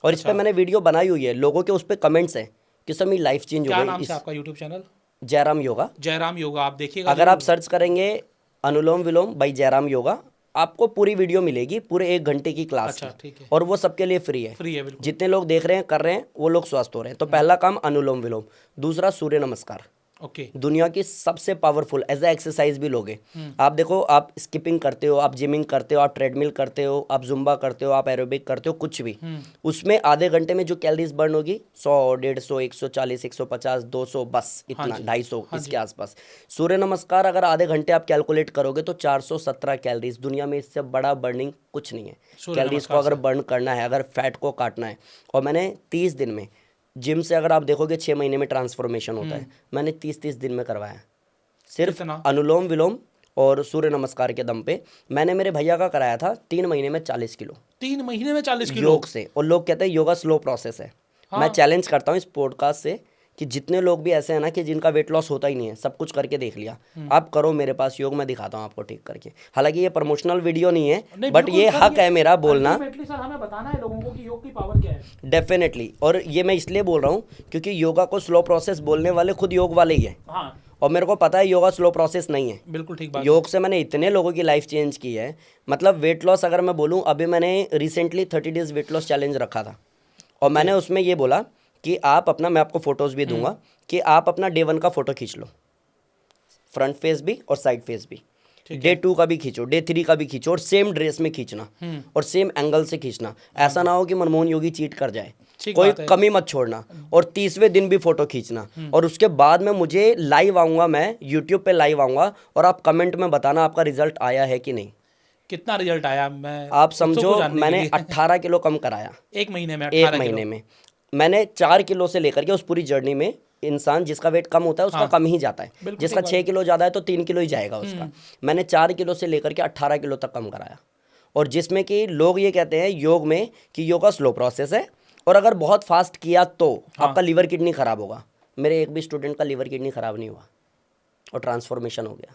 और इस पर मैंने वीडियो बनाई हुई है, लोगों के उस पर कमेंट्स हैं कि सर मेरी लाइफ चेंज हो क्या गई। नाम से आपका यूट्यूब चैनल? जयराम योगा। जयराम योगा, आप देखिएगा। अगर आप सर्च करेंगे अनुलोम विलोम बाई जयराम योगा, आपको पूरी वीडियो मिलेगी, पूरे 1 घंटे की क्लास अच्छा की। ठीक है, और वो सबके लिए फ्री है। फ्री है बिल्कुल। जितने लोग देख रहे हैं, कर रहे हैं, वो लोग स्वस्थ हो रहे हैं। तो पहला काम अनुलोम विलोम, दूसरा सूर्य नमस्कार। ओके, दुनिया की सबसे पावरफुल एज ए एक्सरसाइज भी लोगे। आप देखो, आप स्किपिंग करते हो, आप जिमिंग करते हो, आप ट्रेडमिल करते हो, आप जुम्बा करते हो, आप एरोबिक करते हो, कुछ भी, उसमें आधे घंटे में जो कैलोरीज बर्न होगी 100, 150, 140, 150, 200, बस इतना, 250 इसके आसपास। सूर्य नमस्कार अगर आधे घंटे आप कैलकुलेट करोगे तो 417 कैलोरीज। दुनिया में इससे बड़ा बर्निंग कुछ नहीं है। कैलोरीज को अगर बर्न करना है, अगर फैट को काटना है। और मैंने 30 दिन में, जिम से अगर आप देखोगे 6 महीने में ट्रांसफॉर्मेशन होता है, मैंने 30 दिन में करवाया, सिर्फ कितना? अनुलोम विलोम और सूर्य नमस्कार के दम पे। मैंने मेरे भैया का कराया था 3 महीने में 40 किलो 3 महीने में 40 किलो योग से। और लोग कहते हैं योगा स्लो प्रोसेस है। मैं चैलेंज करता हूँ इस पॉडकास्ट से कि जितने लोग भी ऐसे हैं ना कि जिनका वेट लॉस होता ही नहीं है, सब कुछ करके देख लिया, आप करो मेरे पास योग, मैं दिखाता हूँ आपको ठीक करके। हालांकि ये प्रमोशनल वीडियो नहीं है, बट बिल्कुल ये सर, हक है मेरा बोलना। अल्टीमेटली सर हमें बताना है लोगों को कि योग की पावर क्या है। डेफिनेटली। और ये मैं इसलिए बोल रहा हूँ क्योंकि योगा को स्लो प्रोसेस बोलने वाले खुद योग वाले ही है। हाँ और मेरे को पता है योगा स्लो प्रोसेस नहीं है। बिल्कुल ठीक बात। योग से मैंने इतने लोगों की लाइफ चेंज की है। मतलब वेट लॉस अगर मैं बोलूँ, अभी मैंने recently 30 days weight loss challenge रखा था। और मैंने उसमें ये बोला कि आप अपना, मैं आपको फोटोज़ भी दूंगा, कि आप अपना डे 1 का फोटो खींच लो, फ्रंट फेस भी और साइड फेस भी। डे 2 का भी खींचो, डे 3 का भी खींचो, और सेम ड्रेस में खींचना और सेम एंगल से खींचना। ऐसा ना हो कि मनमोहन योगी चीट कर जाए, कोई कमी मत छोड़ना। और 30वें दिन भी फोटो खींचना। और उसके बाद में मुझे लाइव आऊँगा, मैं यूट्यूब पे लाइव आऊँगा, और आप कमेंट में बताना आपका रिजल्ट आया है कि नहीं। कितना रिजल्ट आया? मैं आप समझो मैंने 18 किलो कम कराया 1 महीने में। 1 महीने में मैंने 4 किलो से लेकर के, उस पूरी जर्नी में इंसान जिसका वेट कम होता है उसका कम ही जाता है। जिसका 6 किलो ज़्यादा है तो 3 किलो ही जाएगा उसका। मैंने 4 किलो से लेकर के 18 किलो तक कम कराया। और जिसमें कि लोग ये कहते हैं योग में कि योगा स्लो प्रोसेस है, और अगर बहुत फास्ट किया तो आपका लीवर किडनी खराब होगा। मेरे एक भी स्टूडेंट का लीवर किडनी खराब नहीं हुआ और ट्रांसफॉर्मेशन हो गया।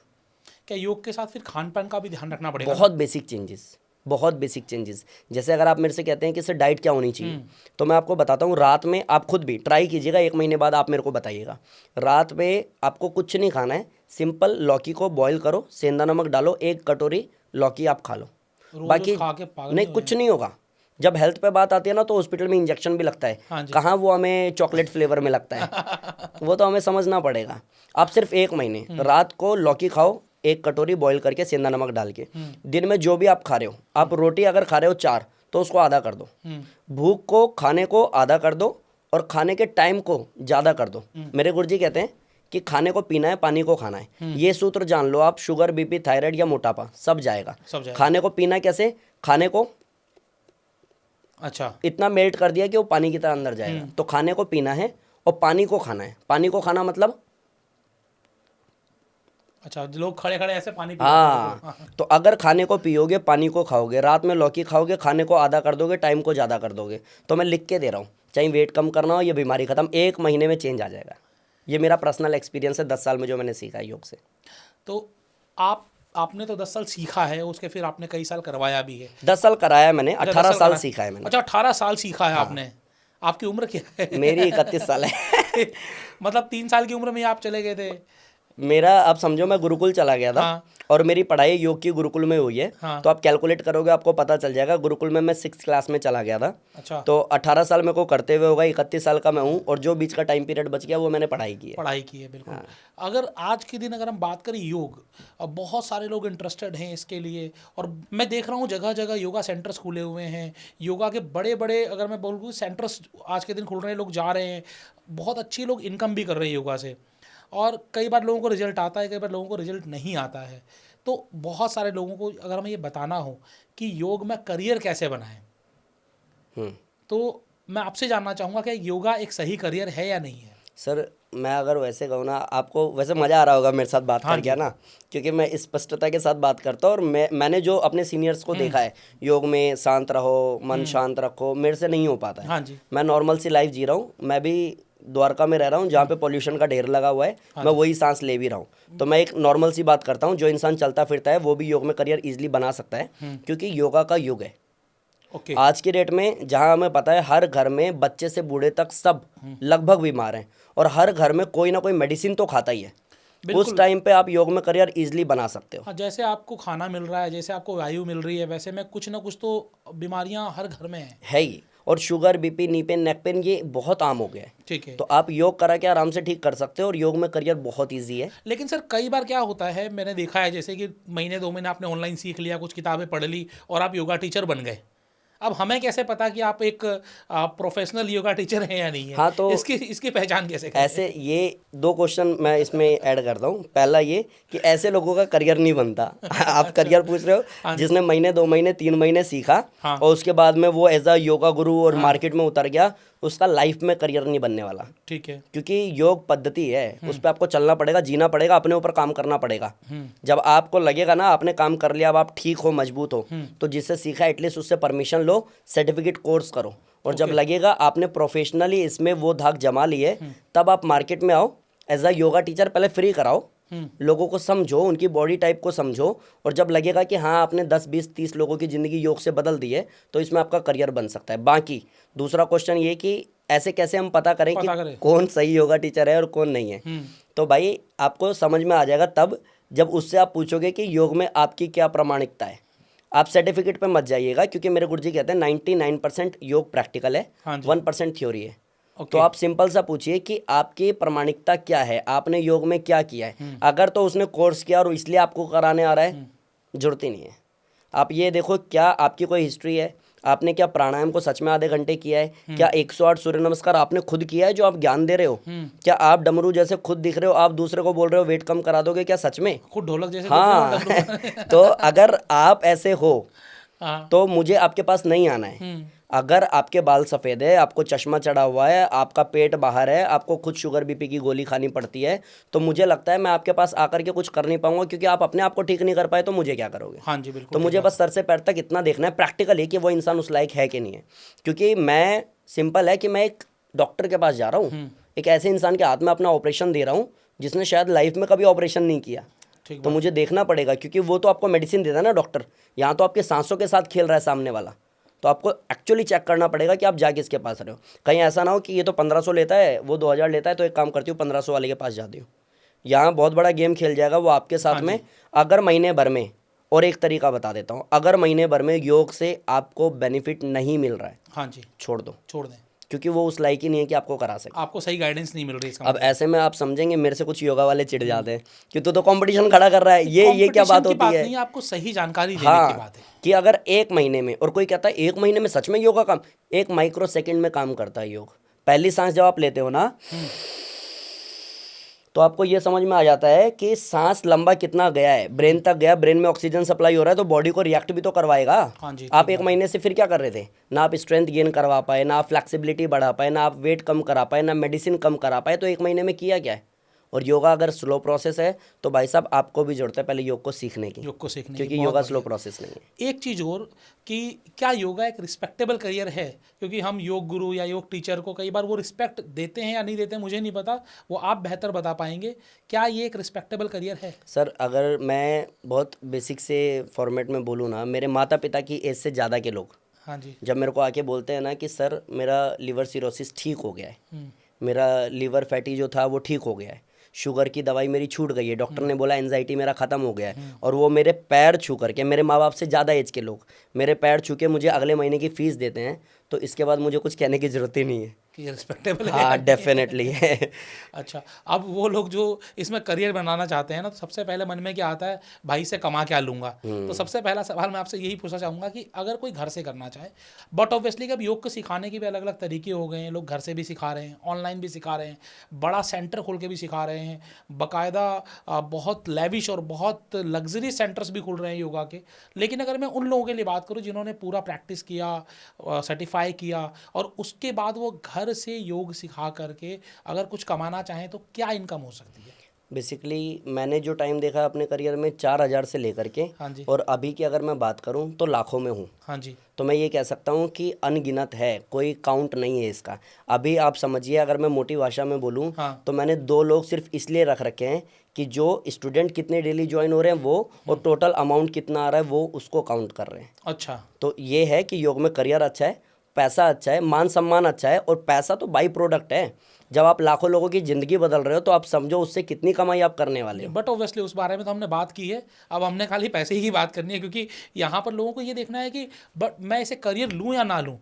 क्या योग के साथ फिर खान पान का भी ध्यान रखना पड़ेगा? बहुत बेसिक चेंजेस, बहुत बेसिक चेंजेस। जैसे अगर आप मेरे से कहते हैं कि सर डाइट क्या होनी चाहिए, तो मैं आपको बताता हूँ। रात में आप खुद भी ट्राई कीजिएगा, 1 महीने बाद आप मेरे को बताइएगा। रात में आपको कुछ नहीं खाना है, सिंपल लौकी को बॉईल करो, सेंधा नमक डालो, 1 कटोरी लौकी आप खा लो। बाकी खा के पागल नहीं, कुछ नहीं होगा। जब हेल्थ पे बात आती है ना, तो हॉस्पिटल में इंजेक्शन भी लगता है। कहाँ वो हमें चॉकलेट फ्लेवर में लगता है वो तो हमें समझना पड़ेगा। आप सिर्फ 1 महीने रात को लौकी खाओ, 1 कटोरी बॉईल करके सेंधा नमक डाल के। दिन में जो भी आप खा रहे हो, आप रोटी अगर खा रहे हो 4, तो उसको आधा कर दो। भूख को, खाने को आधा कर दो, और खाने के टाइम को ज़्यादा कर दो। मेरे गुरुजी कहते हैं कि खाने को पीना है, पानी को खाना है। ये सूत्र जान लो आप, शुगर, बीपी, थायराइड या मोटापा सब जाएगा। खाने को पीना कैसे? खाने को अच्छा इतना मेल्ट कर दिया कि वो पानी की तरह अंदर जाएगा। तो खाने को पीना है और पानी को खाना है। पानी को खाना मतलब, अच्छा, लोग खड़े खड़े ऐसे पानी हाँ, तो अगर खाने को पियोगे, पानी को खाओगे, रात में लौकी खाओगे, खाने को आधा कर दोगे, टाइम को ज़्यादा कर दोगे, तो मैं लिख के दे रहा हूँ, चाहे वेट कम करना हो या बीमारी खत्म, 1 महीने में चेंज आ जाएगा। ये मेरा पर्सनल एक्सपीरियंस है 10 साल में जो मैंने सीखा है योग से। तो आपने तो 10 साल सीखा है, उसके फिर आपने कई साल करवाया भी है। 10 साल कराया है मैंने, 18 साल सीखा है मैंने। अच्छा, 18 साल सीखा है आपने। आपकी उम्र क्या है? मेरी 31 साल है मतलब 3 साल की उम्र में आप चले गए थे? मेरा, आप समझो मैं गुरुकुल चला गया था। और मेरी पढ़ाई योग की गुरुकुल में हुई है। तो आप कैलकुलेट करोगे, आपको पता चल जाएगा। गुरुकुल में मैं 6th क्लास में चला गया था। अच्छा, तो 18 साल मेरे को करते हुए होगा, 31 साल का मैं हूँ, और जो बीच का टाइम पीरियड बच गया वो मैंने पढ़ाई की है। बिल्कुल। अगर आज के दिन अगर हम बात करें योग, अब बहुत सारे लोग इंटरेस्टेड हैं इसके लिए, और मैं देख रहा हूँ जगह जगह योगा सेंटर्स खुले हुए हैं। योगा के बड़े बड़े, अगर मैं बोलूँ, सेंटर्स आज के दिन खुल रहे हैं, लोग जा रहे हैं, बहुत अच्छी लोग इनकम भी कर रहे हैं योगा से। और कई बार लोगों को रिजल्ट आता है, कई बार लोगों को रिजल्ट नहीं आता है। तो बहुत सारे लोगों को अगर हमें ये बताना हो कि योग में करियर कैसे बनाएं, तो मैं आपसे जानना चाहूँगा कि योगा एक सही करियर है या नहीं है? सर मैं अगर वैसे कहूँ ना, आपको वैसे मज़ा आ रहा होगा मेरे साथ बात करके, है ना, क्योंकि मैं स्पष्टता के साथ बात करता हूँ और मैंने जो अपने सीनियर्स को देखा है योग में, शांत रहो, मन शांत रखो, मेरे से नहीं हो पाता है। हाँ जी। मैं नॉर्मल सी लाइफ जी रहा हूँ। मैं भी द्वारका में रह रहा हूँ जहाँ पे पॉल्यूशन का ढेर लगा हुआ है, मैं वही सांस ले भी रहा हूँ। तो मैं एक नॉर्मल सी बात करता हूँ, जो इंसान चलता फिरता है वो भी योग में करियर इजीली बना सकता है, क्योंकि योगा का युग है। ओके। आज की डेट में जहां हमें पता है हर घर में बच्चे से बूढ़े तक सब लगभग बीमार हैं, और हर घर में कोई ना कोई मेडिसिन तो खाता ही है। उस टाइम पे आप योग में करियर इजीली बना सकते हो। हाँ, जैसे आपको खाना मिल रहा है, जैसे आपको वायु मिल रही है, वैसे में कुछ ना कुछ तो बीमारियां हर घर में है ही। और sugar, BP, knee pain, neck pain ये बहुत आम हो गया है। ठीक है। तो आप योग करा के आराम से ठीक कर सकते हो, और योग में करियर बहुत ईजी है। लेकिन सर कई बार क्या होता है, मैंने देखा है जैसे कि महीने 2 महीने आपने ऑनलाइन सीख लिया, कुछ किताबें पढ़ ली और आप योगा टीचर बन गए। अब हमें कैसे पता कि आप एक प्रोफेशनल योगा टीचर हैं या नहीं है? हाँ, तो इसकी पहचान कैसे करें? ऐसे ये 2 क्वेश्चन मैं इसमें ऐड करता हूँ। पहला ये कि ऐसे लोगों का करियर नहीं बनता। आप करियर पूछ रहे हो, जिसने महीने 2 महीने 3 महीने सीखा हाँ। और उसके बाद में वो एज अ योगा गुरु और मार्केट में उतर गया, उसका लाइफ में करियर नहीं बनने वाला। ठीक है। क्योंकि योग पद्धति है, उस पर आपको चलना पड़ेगा, जीना पड़ेगा, अपने ऊपर काम करना पड़ेगा। जब आपको लगेगा ना आपने काम कर लिया, अब आप ठीक हो, मजबूत हो, तो जिससे सीखा एटलीस्ट उससे परमिशन लो, सर्टिफिकेट कोर्स करो, और जब लगेगा आपने प्रोफेशनली इसमें वो धाक जमा ली है, तब आप मार्केट में आओ एज अ योगा टीचर। पहले फ्री कराओ, लोगों को समझो, उनकी बॉडी टाइप को समझो, और जब लगेगा कि हाँ आपने 10, 20, 30 लोगों की ज़िंदगी योग से बदल दी है, तो इसमें आपका करियर बन सकता है। बाकी दूसरा क्वेश्चन ये कि ऐसे कैसे हम पता करें कि कौन सही योगा टीचर है और कौन नहीं है। तो भाई आपको समझ में आ जाएगा तब जब उससे आप पूछोगे कि योग में आपकी क्या प्रामाणिकता है। आप सर्टिफिकेट पे मत जाइएगा, क्योंकि मेरे गुरुजी कहते हैं 99% योग प्रैक्टिकल है, 1% थ्योरी है। तो आप सिंपल सा पूछिए कि आपकी प्रामाणिकता क्या है, आपने योग में क्या किया है। अगर तो उसने कोर्स किया और इसलिए आपको कराने आ रहा है, जरूरत ही नहीं है। आप ये देखो क्या आपकी कोई हिस्ट्री है, आपने क्या प्राणायाम को सच में आधे घंटे किया है, क्या 108 सूर्य नमस्कार आपने खुद किया है जो आप ज्ञान दे रहे हो, क्या आप डमरू जैसे खुद दिख रहे हो, आप दूसरे को बोल रहे हो वेट कम करा दोगे, क्या सच में खुद ढोलक जैसे? हाँ तो अगर आप ऐसे हो तो मुझे आपके पास नहीं आना है। अगर आपके बाल सफ़ेद है, आपको चश्मा चढ़ा हुआ है, आपका पेट बाहर है, आपको खुद शुगर बीपी की गोली खानी पड़ती है, तो मुझे लगता है मैं आपके पास आकर के कुछ कर नहीं पाऊंगा, क्योंकि आप अपने आप को ठीक नहीं कर पाए तो मुझे क्या करोगे। हाँ जी बिल्कुल। तो मुझे बस सर से पैर तक इतना देखना है प्रैक्टिकली कि वो इंसान उस लायक है कि नहीं है। क्योंकि मैं सिंपल है कि मैं एक डॉक्टर के पास जा रहा हूँ, एक ऐसे इंसान के हाथ में अपना ऑपरेशन दे रहा हूँ जिसने शायद लाइफ में कभी ऑपरेशन नहीं किया। तो मुझे देखना पड़ेगा, क्योंकि वो तो आपको मेडिसिन देता है ना डॉक्टर, यहाँ तो आपके सांसों के साथ खेल रहा है सामने वाला। तो आपको एक्चुअली चेक करना पड़ेगा कि आप जा किसके पास रहे हो। कहीं ऐसा ना हो कि ये तो 1500 लेता है, वो 2000 लेता है, तो एक काम करती हूँ 1500 वाले के पास जाती हूँ। यहाँ बहुत बड़ा गेम खेल जाएगा वो आपके साथ में। अगर महीने भर में, और एक तरीका बता देता हूँ, अगर महीने भर में योग से आपको बेनिफिट नहीं मिल रहा है, हाँ जी, छोड़ दो, छोड़ दें, क्योंकि वो उस लायक ही नहीं है कि आपको करा सके। आपको सही गाइडेंस नहीं मिल रही इसका अब ऐसे में आप समझेंगे, मेरे से कुछ योगा वाले चिढ़ जाते हैं कि तू तो कंपटीशन खड़ा कर रहा है। ये क्या बात होती है? नहीं, आपको सही जानकारी देने हाँ, की बात है कि अगर 1 महीने में, और कोई कहता है 1 महीने में सच में योगा काम, 1 माइक्रो सेकंड में काम करता है योग। पहली सांस जब आप लेते हो ना, तो आपको ये समझ में आ जाता है कि सांस लंबा कितना गया है, ब्रेन तक गया, ब्रेन में ऑक्सीजन सप्लाई हो रहा है, तो बॉडी को रिएक्ट भी तो करवाएगा। हाँ जी, आप 1 महीने से फिर क्या कर रहे थे? ना आप स्ट्रेंथ गेन करवा पाए, ना आप फ्लेक्सिबिलिटी बढ़ा पाए, ना आप वेट कम करा पाए, ना मेडिसिन कम करा पाए, तो 1 महीने में किया क्या है? और योगा अगर स्लो प्रोसेस है तो भाई साहब आपको भी जरूरत है पहले योग को सीखने की, योग को सीखने क्योंकि की। योगा स्लो प्रोसेस नहीं है। एक चीज़ और कि क्या योगा एक रिस्पेक्टेबल करियर है? क्योंकि हम योग गुरु या योग टीचर को कई बार वो रिस्पेक्ट देते हैं या नहीं देते, मुझे नहीं पता, वो आप बेहतर बता पाएंगे। क्या ये एक रिस्पेक्टेबल करियर है? सर अगर मैं बहुत बेसिक से फॉर्मेट में बोलूँ ना, मेरे माता पिता की एज से ज़्यादा के लोग, हाँ जी, जब मेरे को आके बोलते हैं ना कि सर मेरा लिवर सिरोसिस ठीक हो गया है, मेरा लिवर फैटी जो था वो ठीक हो गया है, शुगर की दवाई मेरी छूट गई है, डॉक्टर ने बोला एंजाइटी मेरा ख़त्म हो गया है, और वो मेरे पैर छू करके, मेरे माँ बाप से ज़्यादा एज के लोग मेरे पैर छू के मुझे अगले महीने की फ़ीस देते हैं, तो इसके बाद मुझे कुछ कहने की ज़रूरत ही नहीं है कि ये रिस्पेक्टेबल है। हाँ डेफिनेटली है। अच्छा, अब वो लोग जो इसमें करियर बनाना चाहते हैं ना, तो सबसे पहले मन में क्या आता है, भाई से कमा क्या लूँगा। तो सबसे पहला सवाल मैं आपसे यही पूछना चाहूँगा कि अगर कोई घर से करना चाहे, बट ऑब्वियसली अब योग को सिखाने के भी अलग अलग तरीके हो गए हैं, लोग घर से भी सिखा रहे हैं, ऑनलाइन भी सिखा रहे हैं, बड़ा सेंटर खोल के भी सिखा रहे हैं, बाकायदा बहुत लेविश और बहुत लग्जरी सेंटर्स भी खुल रहे हैं योगा के। लेकिन अगर मैं उन लोगों के लिए बात करूँ जिन्होंने पूरा प्रैक्टिस किया, सर्टिफाई किया, और उसके बाद वो घर घर से योग सिखा करके अगर कुछ कमाना चाहें तो क्या इनकम हो सकती है? बेसिकली मैंने जो टाइम देखा है अपने करियर में 4,000 से लेकर के, हाँ जी। और अभी की अगर मैं बात करूं तो लाखों में हूं। हाँ जी। तो मैं ये कह सकता हूं कि अनगिनत है, कोई काउंट नहीं है इसका। अभी आप समझिए, अगर मैं मोटी भाषा में बोलूं हाँ। तो मैंने 2 लोग सिर्फ इसलिए रख रखे हैं कि जो स्टूडेंट कितने डेली ज्वाइन हो रहे हैं वो, और टोटल अमाउंट कितना आ रहा है वो, उसको काउंट कर रहे हैं। अच्छा। तो ये है कि योग में करियर अच्छा है, पैसा अच्छा है, मान सम्मान अच्छा है, और पैसा तो बाई प्रोडक्ट है। जब आप लाखों लोगों की ज़िंदगी बदल रहे हो तो आप समझो उससे कितनी कमाई आप करने वाले हो। बट ऑब्वियसली उस बारे में तो हमने बात की है, अब हमने खाली पैसे ही की बात करनी है, क्योंकि यहाँ पर लोगों को ये देखना है कि बट मैं इसे करियर लूँ या ना लूँ।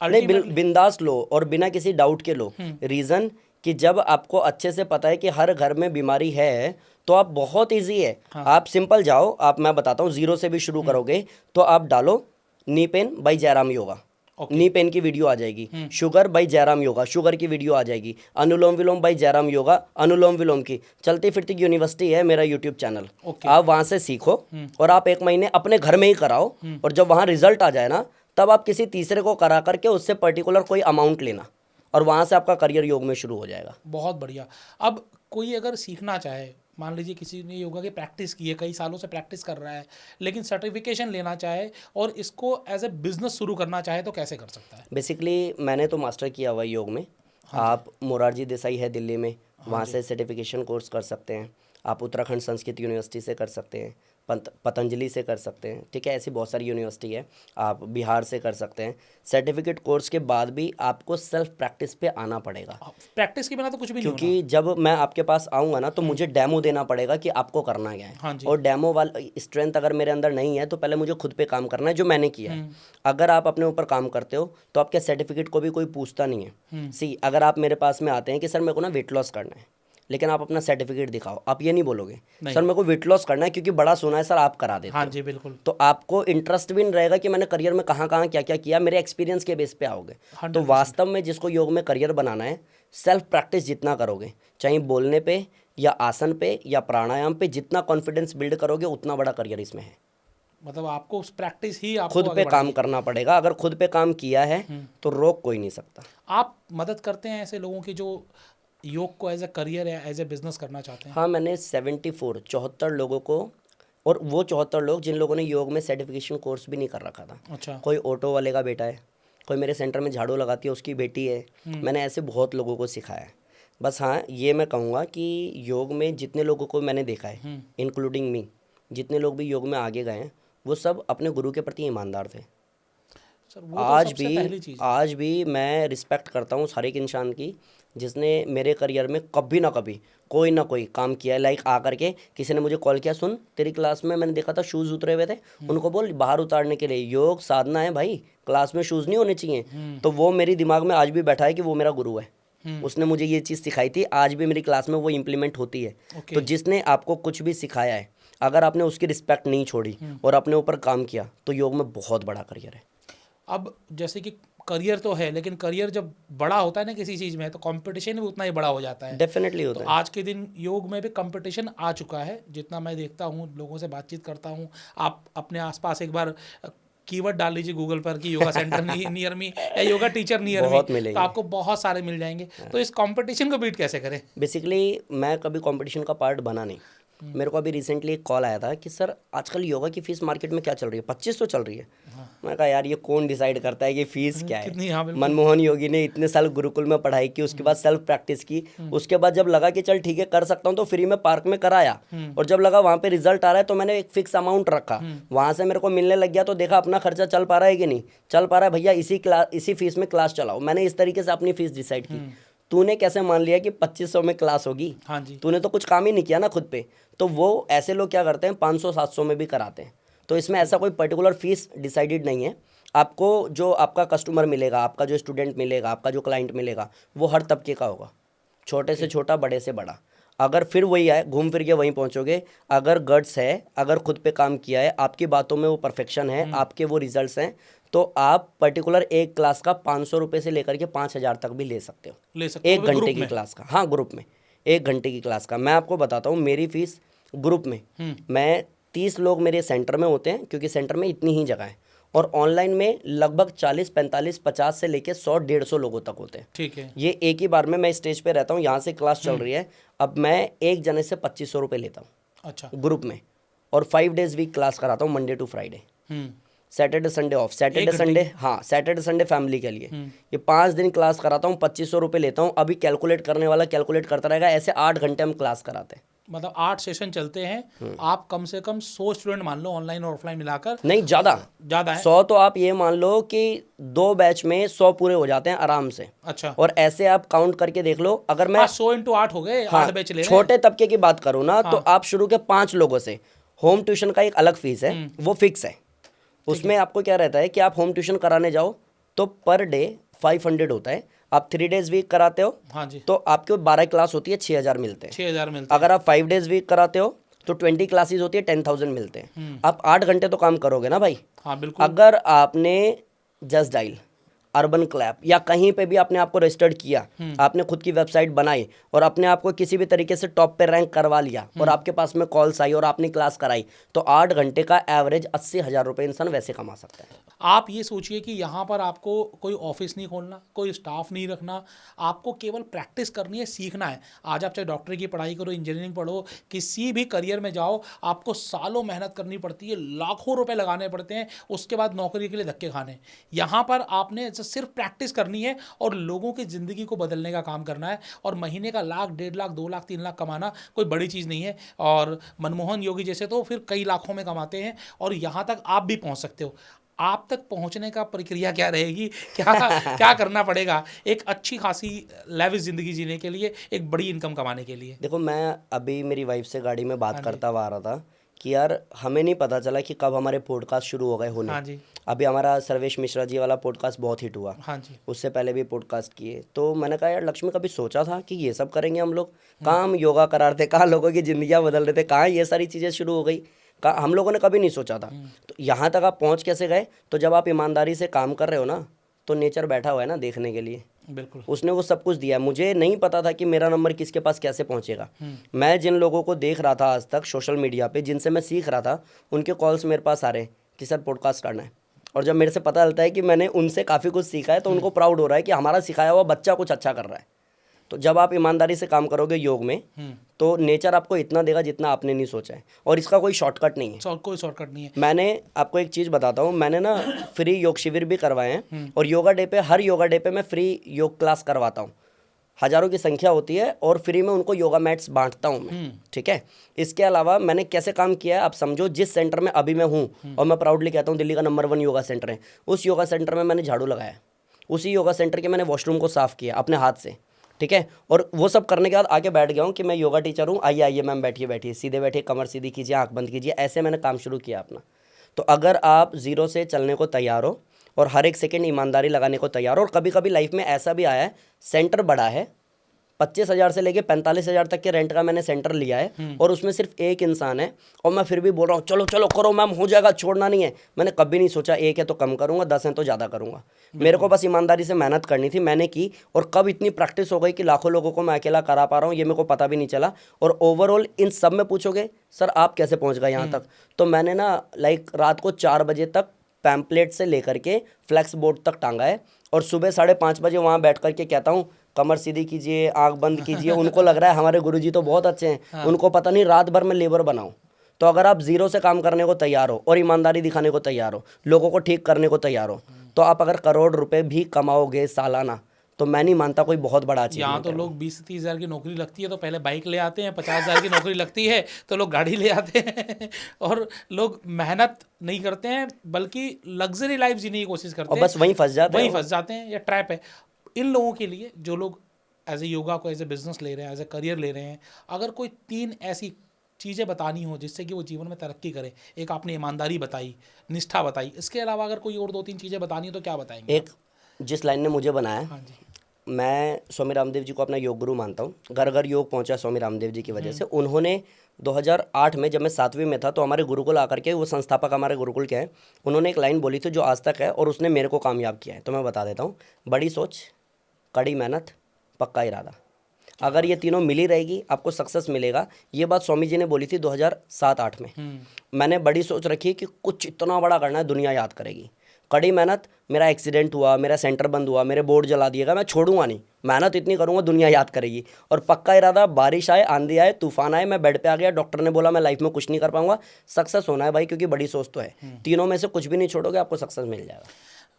नहीं, बिंदास लो और बिना किसी डाउट के लो। रीज़न कि जब आपको अच्छे से पता है कि हर घर में बीमारी है, तो आप बहुत इजी है। आप सिंपल जाओ, आप, मैं बताता हूँ, जीरो से भी शुरू करोगे तो आप डालो knee pain by Jairam yoga, knee pain की वीडियो आ जाएगी। Sugar by Jairam yoga, sugar की वीडियो आ जाएगी। अनुलोम विलोम बाई जयराम योगा, अनुलोम विलोम की। चलती फिरती यूनिवर्सिटी है मेरा यूट्यूब चैनल, आप वहाँ से सीखो और आप 1 महीने अपने घर में ही कराओ, और जब वहाँ रिजल्ट आ जाए ना, तब आप किसी तीसरे को करा करके उससे पर्टिकुलर कोई अमाउंट लेना, और वहाँ से आपका करियर योग में शुरू हो जाएगा। बहुत बढ़िया। अब कोई अगर सीखना चाहे, मान लीजिए किसी ने योगा की प्रैक्टिस की है, कई सालों से प्रैक्टिस कर रहा है, लेकिन सर्टिफिकेशन लेना चाहे और इसको एज ए बिजनेस शुरू करना चाहे तो कैसे कर सकता है? बेसिकली मैंने तो मास्टर किया हुआ है योग में। आप मोरारजी देसाई है दिल्ली में, वहाँ से सर्टिफिकेशन कोर्स कर सकते हैं। आप उत्तराखंड संस्कृत यूनिवर्सिटी से कर सकते हैं, पतंजलि से कर सकते हैं, ठीक है, ऐसी बहुत सारी यूनिवर्सिटी है। आप बिहार से कर सकते हैं। सर्टिफिकेट कोर्स के बाद भी आपको सेल्फ प्रैक्टिस पे आना पड़ेगा, प्रैक्टिस के बिना तो कुछ भी नहीं होना। क्योंकि जब मैं आपके पास आऊँगा ना तो मुझे डेमो देना पड़ेगा कि आपको करना क्या है। हाँ जी। और डेमो वाला स्ट्रेंथ अगर मेरे अंदर नहीं है तो पहले मुझे खुद पे काम करना है, जो मैंने किया है। अगर आप अपने ऊपर काम करते हो तो आपके सर्टिफिकेट को भी कोई पूछता नहीं है। सी, अगर आप मेरे पास में आते हैं कि सर मेरे को ना वेट लॉस करना है, लेकिन आप अपना सर्टिफिकेट दिखाओ, आप ये नहीं बोलोगे सर मेरे को वेट लॉस करना है क्योंकि बड़ा सुना है सर आप करा देते हाँ हो। जी, बिल्कुल। तो आपको इंटरेस्ट भी नहीं रहेगा कि मैंने करियर में कहाँ कहाँ क्या क्या किया, मेरे एक्सपीरियंस के बेस पे आओगे। तो वास्तव में जिसको योग में करियर बनाना है, सेल्फ प्रैक्टिस जितना करोगे, चाहे बोलने पे या आसन पे या प्राणायाम पे, जितना कॉन्फिडेंस बिल्ड करोगे उतना बड़ा करियर इसमें है। मतलब आपको प्रैक्टिस ही आपको खुद आगे पे काम बढ़ानी है। करना पड़ेगा। अगर खुद पे काम किया है तो रोक कोई नहीं सकता। आप मदद करते हैं ऐसे लोगों की जो योग को एज ए करियर या एज ए बिजनेस करना चाहते हैं? हाँ, मैंने 74 लोगों को, और वो 74 लोग जिन लोगों ने योग में सर्टिफिकेशन कोर्स भी नहीं कर रखा था। अच्छा। कोई ऑटो वाले का बेटा है, कोई मेरे सेंटर में झाड़ू लगाती है उसकी बेटी है। मैंने ऐसे बहुत लोगों को सिखाया है। बस हाँ, ये मैं कहूँगा कि योग में जितने लोगों को मैंने देखा है, इंक्लूडिंग मी, जितने लोग भी योग में आगे गए हैं वो सब अपने गुरु के प्रति ईमानदार थे। सर वो तो सबसे पहली चीज़ है। आज भी मैं रिस्पेक्ट करता हूँ उस हर एक इंसान की जिसने मेरे करियर में कभी ना कभी कोई ना कोई काम किया है। लाइक आकर के किसी ने मुझे कॉल किया, सुन तेरी क्लास में मैंने देखा था शूज़ उतरे हुए थे, उनको बोल बाहर उतारने के लिए। योग साधना है भाई, क्लास में शूज़ नहीं होने चाहिए। तो वो मेरे दिमाग में आज भी बैठा है कि वो मेरा गुरु है, उसने मुझे ये चीज़ सिखाई थी, आज भी मेरी क्लास में वो इम्प्लीमेंट होती है। तो जिसने आपको कुछ भी सिखाया है, अगर आपने उसकी रिस्पेक्ट नहीं छोड़ी और अपने ऊपर काम किया तो योग में बहुत बड़ा करियर है। अब जैसे कि करियर तो है, लेकिन करियर जब बड़ा होता है ना किसी चीज़ में, तो कंपटीशन भी उतना ही बड़ा हो जाता है। डेफिनेटली होता तो है। आज के दिन योग में भी कंपटीशन आ चुका है। जितना मैं देखता हूँ, लोगों से बातचीत करता हूँ, आप अपने आसपास एक बार कीवर्ड डाल लीजिए गूगल पर कि योगा सेंटर नियर मी या योगा टीचर नियर बहुत मी, मिलेंगे। तो आपको बहुत सारे मिल जाएंगे। तो इस कंपटीशन को बीट कैसे करें? बेसिकली मैं कभी कंपटीशन का पार्ट बना नहीं। मेरे को अभी रिसेंटली एक कॉल आया था कि सर आजकल योगा की फ़ीस मार्केट में क्या चल रही है, 2500 चल रही है। मैंने कहा यार ये कौन डिसाइड करता है कि फ़ीस क्या है। कितनी? हाँ, बिल्कुल। मनमोहन योगी ने इतने साल गुरुकुल में पढ़ाई की, उसके बाद सेल्फ प्रैक्टिस की, उसके बाद जब लगा कि चल ठीक है कर सकता हूँ तो फ्री में पार्क में कराया, और जब लगा वहाँ पे रिजल्ट आ रहा है तो मैंने एक फिक्स अमाउंट रखा, वहाँ से मेरे को मिलने लग गया तो देखा अपना खर्चा चल पा रहा है कि नहीं चल पा रहा है, भैया इसी फीस में क्लास चलाओ। मैंने इस तरीके से अपनी फ़ीस डिसाइड की। तूने कैसे मान लिया कि 2500 में क्लास होगी? हाँ जी। तूने तो कुछ काम ही नहीं किया ना खुद पे। तो वो ऐसे लोग क्या करते हैं 500-700 में भी कराते हैं। तो इसमें ऐसा कोई पर्टिकुलर फीस डिसाइडेड नहीं है। आपको जो आपका कस्टमर मिलेगा, आपका जो स्टूडेंट मिलेगा, आपका जो क्लाइंट मिलेगा, वो हर तबके का होगा, छोटे से छोटा, बड़े से बड़ा। अगर फिर वही है, घूम फिर के वहीं पहुंचोगे। अगर गट्स है, अगर खुद पे काम किया है, आपकी बातों में वो परफेक्शन है, आपके वो रिजल्ट्स हैं, तो आप पर्टिकुलर एक क्लास का 500 रुपये से लेकर के 5000 तक भी ले सकते हो। ले सकते हो 1 घंटे की क्लास का। हाँ, ग्रुप में 1 घंटे की क्लास का। मैं आपको बताता हूँ मेरी फीस ग्रुप में, मैं 30 लोग मेरे सेंटर में होते हैं, क्योंकि सेंटर में इतनी ही जगह है, और ऑनलाइन में लगभग 40, 45, 50 से लेके 100, 150 लोगों तक होते हैं। ठीक है। ये एक ही बार में मैं स्टेज पे रहता हूँ, यहाँ से क्लास चल रही है, अब मैं एक जने से 2500 रुपये लेता हूँ अच्छा। ग्रुप में, और 5 डेज वीक क्लास कराता हूँ, Monday to Friday, hmm. Saturday Sunday off. Saturday एक घंटे संडे, हाँ सैटरडे संडे फैमिली के लिए। ये 5 दिन क्लास कराता हूँ, 2500 रुपये लेता हूँ। अभी कैलकुलेट करने वाला कैलकुलेट करता रहेगा, ऐसे 8 घंटे हम क्लास कराते हैं। मतलब 8 सेशन चलते हैं, आप कम से कम 100 स्टूडेंट मान लो, ऑनलाइन और ऑफलाइन मिलाकर। नहीं, ज़्यादा ज़्यादा है। 100 तो आप ये मान लो कि 2 बैच में 100 पूरे हो जाते हैं आराम से। अच्छा। और ऐसे आप काउंट करके देख लो, अगर मैं 100 इंटू 8 हो गए, हाँ 8 बैच ले रहे हैं। छोटे तबके की बात करूँ ना, तो आप शुरू के 5 लोगों से, होम ट्यूशन का एक अलग फीस है, वो फिक्स है। उसमें आपको क्या रहता है कि आप होम ट्यूशन कराने जाओ तो पर डे 500 होता है। आप 3 डेज वीक कराते हो हाँ जी, तो आपको 12 क्लास होती है, 6000 मिलते हैं। 6000 मिलते हैं। अगर आप 5 डेज वीक कराते हो तो 20 क्लासेस होती है, 10,000 मिलते हैं। आप 8 घंटे तो काम करोगे ना भाई। हाँ बिल्कुल। अगर आपने जस्ट डायल, अर्बन क्लैप या कहीं पे भी आपने आपको रजिस्टर्ड किया, आपने खुद की वेबसाइट बनाई और अपने आप को किसी भी तरीके से टॉप पे रैंक करवा लिया, और आपके पास में कॉल्स आई और आपने क्लास कराई, तो 8 घंटे का एवरेज 80,000 रुपये इंसान वैसे कमा सकता है। आप ये सोचिए कि यहाँ पर आपको कोई ऑफिस नहीं खोलना, कोई स्टाफ नहीं रखना, आपको केवल प्रैक्टिस करनी है, सीखना है। आज आप चाहे डॉक्टर की पढ़ाई करो, इंजीनियरिंग पढ़ो, किसी भी करियर में जाओ, आपको सालों मेहनत करनी पड़ती है, लाखों रुपए लगाने पड़ते हैं, उसके बाद नौकरी के लिए धक्के खाने। यहाँ पर आपने सिर्फ प्रैक्टिस करनी है और लोगों की ज़िंदगी को बदलने का काम करना है। और महीने का 1 लाख, 1.5 लाख, 2 लाख, 3 लाख कमाना कोई बड़ी चीज़ नहीं है। और मनमोहन योगी जैसे तो फिर कई लाखों में कमाते हैं, और यहाँ तक आप भी पहुँच सकते हो। आप तक पहुंचने का प्रक्रिया क्या रहेगी, क्या करना पड़ेगा एक अच्छी खासी लेविश ज़िंदगी जीने के लिए, एक बड़ी इनकम कमाने के लिए? देखो, मैं अभी मेरी वाइफ से गाड़ी में बात करता हुआ आ रहा था कि यार हमें नहीं पता चला कि कब हमारे पॉडकास्ट शुरू हो गए होने। हाँ जी। अभी हमारा सर्वेश मिश्रा जी वाला पॉडकास्ट बहुत हिट हुआ, हाँ जी। उससे पहले भी पॉडकास्ट किए। तो मैंने कहा यार लक्ष्मी, कभी सोचा था कि ये सब करेंगे हम लोग? कहाँ हम योगा करा रहे थे, कहाँ लोगों की ज़िंदगियाँ बदल रहे थे, कहाँ ये सारी चीज़ें शुरू हो गई, कहाँ हम लोगों ने कभी नहीं सोचा था। तो यहाँ तक आप पहुँच कैसे गए? तो जब आप ईमानदारी से काम कर रहे हो ना, तो नेचर बैठा हुआ है ना देखने के लिए। बिल्कुल। उसने वो सब कुछ दिया है। मुझे नहीं पता था कि मेरा नंबर किसके पास कैसे पहुंचेगा। मैं जिन लोगों को देख रहा था आज तक सोशल मीडिया पे, जिनसे मैं सीख रहा था, उनके कॉल्स मेरे पास आ रहे हैं कि सर पॉडकास्ट करना है। और जब मेरे से पता चलता है कि मैंने उनसे काफ़ी कुछ सीखा है, तो उनको प्राउड हो रहा है कि हमारा सिखाया हुआ बच्चा कुछ अच्छा कर रहा है। तो जब आप ईमानदारी से काम करोगे योग में, तो नेचर आपको इतना देगा जितना आपने नहीं सोचा है। और इसका कोई शॉर्टकट नहीं है। कोई शॉर्टकट नहीं है। मैंने आपको एक चीज़ बताता हूँ, मैंने ना फ्री योग शिविर भी करवाए हैं, और योगा डे पे, हर योगा डे पे मैं फ्री योग क्लास करवाता हूँ। हज़ारों की संख्या होती है और फ्री में उनको योगा मैट्स बांटता हूँ मैं, ठीक है। इसके अलावा मैंने कैसे काम किया है आप समझो। जिस सेंटर में अभी मैं हूँ, और मैं प्राउडली कहता हूँ दिल्ली का नंबर 1 योगा सेंटर है, उस योगा सेंटर में मैंने झाड़ू लगाया, उसी योगा सेंटर के मैंने वॉशरूम को साफ़ किया अपने हाथ से, ठीक है। और वो सब करने के बाद आके बैठ गया हूँ कि मैं योगा टीचर हूँ, आइए आइए मैम, बैठिए बैठिए, सीधे बैठिए, कमर सीधी कीजिए, आँख बंद कीजिए। ऐसे मैंने काम शुरू किया अपना। तो अगर आप ज़ीरो से चलने को तैयार हो और हर एक सेकेंड ईमानदारी लगाने को तैयार हो, और कभी कभी लाइफ में ऐसा भी आया है, सेंटर बड़ा है, 25,000 से लेके 45,000 तक के रेंट का मैंने सेंटर लिया है, और उसमें सिर्फ एक इंसान है, और मैं फिर भी बोल रहा हूँ चलो चलो करो मैम, हो जाएगा, छोड़ना नहीं है। मैंने कभी नहीं सोचा एक है तो कम करूँगा, 10 हैं तो ज़्यादा करूँगा। मेरे को बस ईमानदारी से मेहनत करनी थी, मैंने की, और कब इतनी प्रैक्टिस हो गई कि लाखों लोगों को मैं अकेला करा पा रहा हूँ, ये मेरे को पता भी नहीं चला। और ओवरऑल इन सब में पूछोगे सर आप कैसे पहुँच गए यहाँ तक, तो मैंने ना रात को 4 बजे तक पैम्पलेट से लेकर के फ्लैक्स बोर्ड तक टांगा है, और सुबह 5:30 बजे वहाँ बैठ करके कहता हूँ कमर सीधी कीजिए, आंख बंद कीजिए। उनको लग रहा है हमारे गुरुजी तो बहुत अच्छे हैं, उनको पता नहीं रात भर में लेबर बनाऊं। तो अगर आप ज़ीरो से काम करने को तैयार हो और ईमानदारी दिखाने को तैयार हो, लोगों को ठीक करने को तैयार हो, तो आप अगर करोड़ रुपए भी कमाओगे सालाना, तो मैं नहीं मानता कोई बहुत बड़ा चीज़। यहाँ तो लोग 20-30 हज़ार की नौकरी लगती है तो पहले बाइक ले आते हैं, 50,000 की नौकरी लगती है तो लोग गाड़ी ले आते हैं और लोग मेहनत नहीं करते हैं बल्कि लग्जरी लाइफ जीने की कोशिश करते और हैं, बस वहीं फंस जाते हैं। या ट्रैप है। इन लोगों के लिए जो लोग एज ए योगा को एज ए बिजनेस ले रहे हैं, एज ए करियर ले रहे हैं, अगर कोई 3 ऐसी चीज़ें बतानी हो जिससे कि वो जीवन में तरक्की करे। एक आपने ईमानदारी बताई, निष्ठा बताई, इसके अलावा अगर कोई और 2-3 चीज़ें बतानी हो तो क्या बताएंगे? एक, जिस लाइन ने मुझे बनाया, हाँ जी। मैं स्वामी रामदेव जी को अपना योग गुरु मानता हूँ। घर घर योग पहुँचा स्वामी रामदेव जी की वजह से। उन्होंने 2008 में, जब मैं 7वीं में था, तो हमारे गुरुकुल आकर के, वो संस्थापक हमारे गुरुकुल के हैं, उन्होंने एक लाइन बोली थी जो आज तक है, और उसने मेरे को कामयाब किया है। तो मैं बता देता हूँ, बड़ी सोच, कड़ी मेहनत, पक्का इरादा। अगर ये तीनों मिली रहेगी आपको सक्सेस मिलेगा। ये बात स्वामी जी ने बोली थी 2007-8 में। मैंने बड़ी सोच रखी कि कुछ इतना बड़ा करना है, दुनिया याद करेगी। कड़ी मेहनत, मेरा एक्सीडेंट हुआ, मेरा सेंटर बंद हुआ, मेरे बोर्ड जला दिएगा, मैं छोड़ूंगा नहीं, मेहनत इतनी करूंगा दुनिया याद करेगी। और पक्का इरादा, बारिश आए, आंधी आए, तूफान आए, मैं बेड पे आ गया, डॉक्टर ने बोला मैं लाइफ में कुछ नहीं कर पाऊंगा, सक्सेस होना है भाई, क्योंकि बड़ी सोच तो है, तीनों में से कुछ भी नहीं छोड़ोगे आपको सक्सेस मिल जाएगा।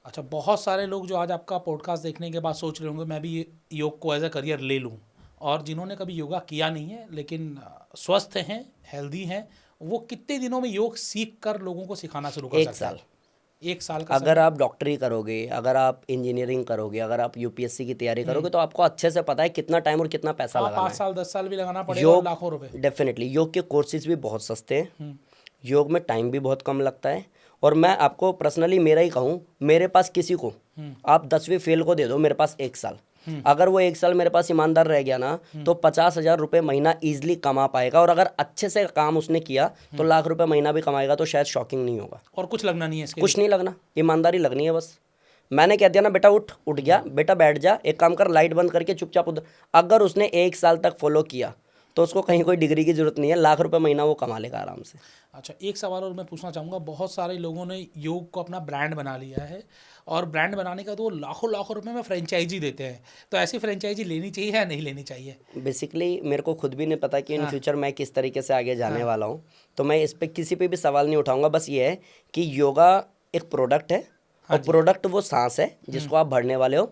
अच्छा, बहुत सारे लोग जो आज आपका पॉडकास्ट देखने के बाद सोच रहे होंगे मैं भी योग को एज अ करियर ले लूँ, और जिन्होंने कभी योगा किया नहीं है लेकिन स्वस्थ हैं, हेल्दी हैं, वो कितने दिनों में योग सीख कर लोगों को सिखाना शुरू कर एक सकते हैं? साल। एक साल का अगर आप डॉक्टरी करोगे, अगर आप इंजीनियरिंग करोगे, अगर आप यूपीएससी की तैयारी करोगे, तो आपको अच्छे से पता है कितना टाइम और कितना पैसा हाँ, लगाना 5 है। साल 10 साल भी लगाना पड़ेगा और लाखों रुपए। डेफिनेटली योग के कोर्सेज भी बहुत सस्ते हैं, योग में टाइम भी बहुत कम लगता है। और मैं आपको पर्सनली मेरा ही कहूँ, मेरे पास किसी को आप 10वीं फेल को दे दो, मेरे पास 1 साल, अगर वो 1 साल मेरे पास ईमानदार रह गया ना, तो 50,000 रुपये महीना ईजिली कमा पाएगा। और अगर अच्छे से काम उसने किया तो लाख रुपए महीना भी कमाएगा, तो शायद शॉकिंग नहीं होगा। और कुछ लगना नहीं है इसके कुछ नहीं लगना, ईमानदारी लगनी है बस। मैंने कह दिया ना बेटा उठ, उठ गया, बेटा बैठ जा, एक काम कर, लाइट बंद करके चुपचाप उधर। अगर उसने 1 साल तक फॉलो किया तो उसको कहीं कोई डिग्री की जरूरत नहीं है, लाख रुपए महीना वो कमा लेगा आराम से। अच्छा, एक सवाल और मैं पूछना चाहूँगा, बहुत सारे लोगों ने योग को अपना ब्रांड बना लिया है, और ब्रांड बनाने का तो लाखों लाखों रुपए में फ्रेंचाइजी देते हैं, तो ऐसी फ्रेंचाइजी लेनी चाहिए या नहीं लेनी चाहिए? बेसिकली मेरे को खुद भी नहीं पता कि इन फ्यूचर मैं किस तरीके से आगे जाने वाला हूँ, तो मैं इस पे किसी पे भी सवाल नहीं उठाऊंगा। बस ये है कि योगा एक प्रोडक्ट है, और प्रोडक्ट वो सांस है जिसको आप भरने वाले हो।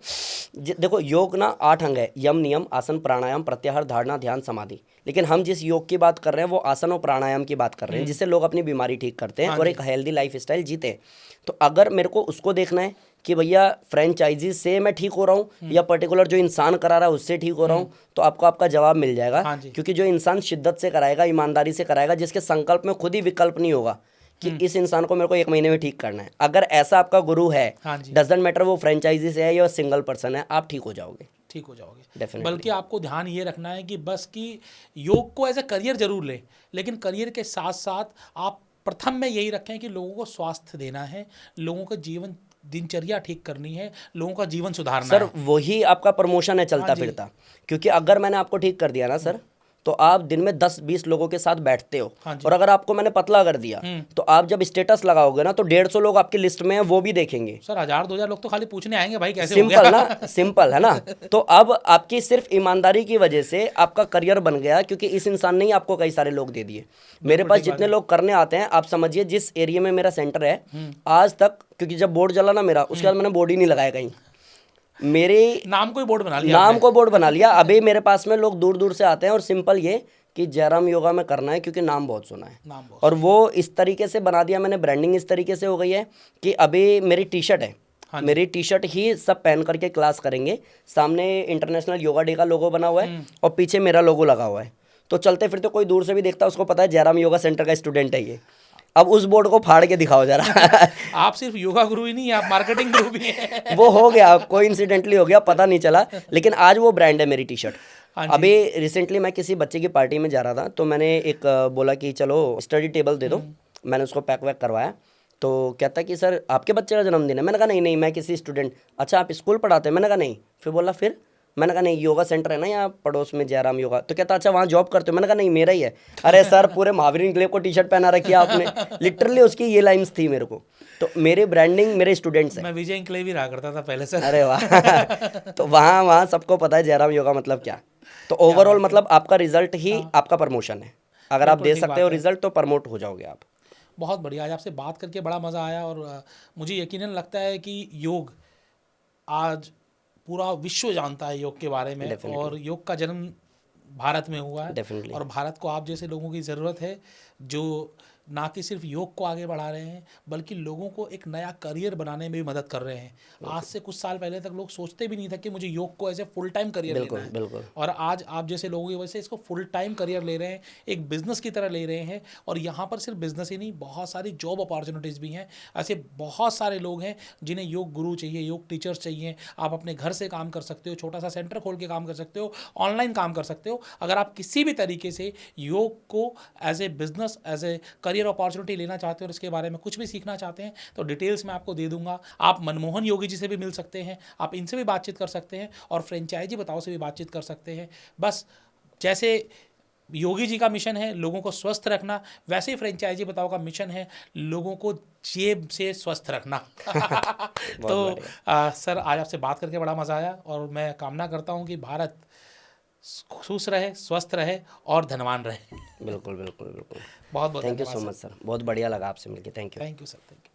देखो योग ना 8 अंग है, यम, नियम, आसन, प्राणायाम, प्रत्याहार, धारणा, ध्यान, समाधि। लेकिन हम जिस योग की बात कर रहे हैं वो आसन और प्राणायाम की बात कर रहे हैं, जिससे लोग अपनी बीमारी ठीक करते हैं और एक हेल्दी लाइफ स्टाइल जीते हैं। तो अगर मेरे को उसको देखना है कि भैया फ्रेंचाइजी से मैं ठीक हो रहा हूँ या पर्टिकुलर जो इंसान करा रहा है उससे ठीक हो रहा हूँ, तो आपको आपका जवाब मिल जाएगा। हाँ जी। क्योंकि जो इंसान शिद्दत से कराएगा, ईमानदारी से कराएगा, जिसके संकल्प में खुद ही विकल्प नहीं होगा कि इस इंसान को मेरे को 1 महीने में ठीक करना है, अगर ऐसा आपका गुरु है, हाँ जी। डजंट मैटर वो फ्रेंचाइजी से है या सिंगल पर्सन है, आप ठीक हो जाओगे। ठीक हो जाओगे। Definitely. बल्कि आपको ध्यान ये रखना है कि बस कि योग को एज ए करियर जरूर लें, लेकिन करियर के साथ साथ आप प्रथम में यही रखें कि लोगों को स्वास्थ्य देना है, लोगों का जीवन दिनचर्या ठीक करनी है, लोगों का जीवन सुधारना सर है। वही आपका प्रमोशन है चलता हाँ जी। फिरता। क्योंकि अगर मैंने आपको ठीक कर दिया ना सर, तो आप दिन में 10-20 लोगों के साथ बैठते हो, हाँ जी। और अगर आपको मैंने पतला कर दिया तो आप जब स्टेटस लगाओगे ना, तो 150 लोग आपकी लिस्ट में हैं, वो भी देखेंगे। सर 1000-2000 लोग तो खाली पूछने आएंगे भाई कैसे हो सिंपल गया। ना, सिंपल है ना। तो अब आपकी सिर्फ ईमानदारी की वजह से आपका करियर बन गया, क्योंकि इस इंसान ने ही आपको कई सारे लोग दे दिए। मेरे पास जितने लोग करने आते हैं, आप समझिए जिस एरिया में मेरा सेंटर है, आज तक, क्योंकि जब बोर्ड जला ना मेरा, उसके बाद मैंने बोर्ड ही नहीं लगाया कहीं। मेरे नाम को ही बोर्ड बना लिया नाम को बोर्ड बना लिया। अभी मेरे पास में लोग दूर दूर से आते हैं, और सिंपल ये कि जयराम योगा में करना है, क्योंकि नाम बहुत सुना है। नाम बहुत। और वो इस तरीके से बना दिया मैंने, ब्रांडिंग इस तरीके से हो गई है कि अभी मेरी टी शर्ट है, मेरी टी शर्ट ही सब पहन करके क्लास करेंगे। सामने इंटरनेशनल योगा डे का लोगो बना हुआ है, और पीछे मेरा लोगो लगा हुआ है। तो चलते फिरते कोई दूर से भी देखता है, उसको पता है जयराम योगा सेंटर का स्टूडेंट है ये। अब उस बोर्ड को फाड़ के दिखाओ जरा। आप सिर्फ योगा गुरु ही नहीं, आप मार्केटिंग गुरु भी हैं। वो हो गया, कोइंसिडेंटली हो गया, पता नहीं चला, लेकिन आज वो ब्रांड है मेरी टी शर्ट। हाँ जी। अभी रिसेंटली मैं किसी बच्चे की पार्टी में जा रहा था, तो मैंने एक बोला कि चलो स्टडी टेबल दे दो। मैंने उसको पैक वैक करवाया, तो कहता कि सर आपके बच्चे का जन्मदिन है। मैंने कहा नहीं नहीं, मैं किसी स्टूडेंट। अच्छा आप स्कूल पढ़ाते हैं? मैंने कहा नहीं। फिर बोला फिर? मैंने कहा नहीं, योगा सेंटर है ना यहाँ पड़ोस में, जयराम योगा। तो कहता अच्छा वहाँ जॉब करते हो? मैंने कहा नहीं, मेरा ही है। अरे सर पूरे महावीर इनक्लेव को टी शर्ट पहना रखी है आपने। लिटरली उसकी ये लाइन्स थी मेरे को। तो मेरे ब्रांडिंग मेरे स्टूडेंट्स हैं। मैं विजय इनक्लेव ही रहा करता था पहले सर। अरे वाह। तो वहाँ सबको पता है जयराम योगा मतलब क्या। तो ओवरऑल मतलब आपका रिजल्ट ही आपका प्रमोशन है। अगर आप दे सकते हो रिजल्ट तो प्रमोट हो जाओगे आप। बहुत बढ़िया, आज आपसे बात करके बड़ा मज़ा आया, और मुझे यकीनन लगता है कि योग आज पूरा विश्व जानता है योग के बारे में। Definitely. और योग का जन्म भारत में हुआ है। Definitely. और भारत को आप जैसे लोगों की ज़रूरत है, जो ना कि सिर्फ योग को आगे बढ़ा रहे हैं, बल्कि लोगों को एक नया करियर बनाने में भी मदद कर रहे हैं। आज से कुछ साल पहले तक लोग सोचते भी नहीं था कि मुझे योग को ऐसे फुल टाइम करियर लेना है। बिल्कुल। और आज आप जैसे लोगों की वजह से इसको फुल टाइम करियर ले रहे हैं, एक बिजनेस की तरह ले रहे हैं। और यहाँ पर सिर्फ बिजनेस ही नहीं, बहुत सारी जॉब अपॉर्चुनिटीज़ भी हैं। ऐसे बहुत सारे लोग हैं जिन्हें योग गुरु चाहिए, योग टीचर्स चाहिए। आप अपने घर से काम कर सकते हो, छोटा सा सेंटर खोल के काम कर सकते हो, ऑनलाइन काम कर सकते हो। अगर आप किसी भी तरीके से योग को as a business, as a career opportunity लेना चाहते हो और इसके बारे में कुछ भी सीखना चाहते हैं, तो डिटेल्स मैं आपको दे दूंगा। आप मनमोहन योगी जी से भी मिल सकते हैं, आप इनसे भी बातचीत कर सकते हैं, और फ्रेंचाइजी बताओ से भी बातचीत कर सकते हैं। बस जैसे योगी जी का मिशन है लोगों को स्वस्थ रखना, वैसे ही फ्रेंचाइजी बताओ का मिशन है लोगों को जेब से स्वस्थ रखना। तो सर आज आपसे बात करके बड़ा मज़ा आया और मैं कामना करता हूँ कि भारत खुश रहे, स्वस्थ रहे और धनवान रहे। बिल्कुल बिल्कुल बिल्कुल। बहुत बहुत थैंक यू धन्यवाद सो मच सर, बहुत बढ़िया लगा आपसे मिलके। Thank you. Thank you sir, thank you.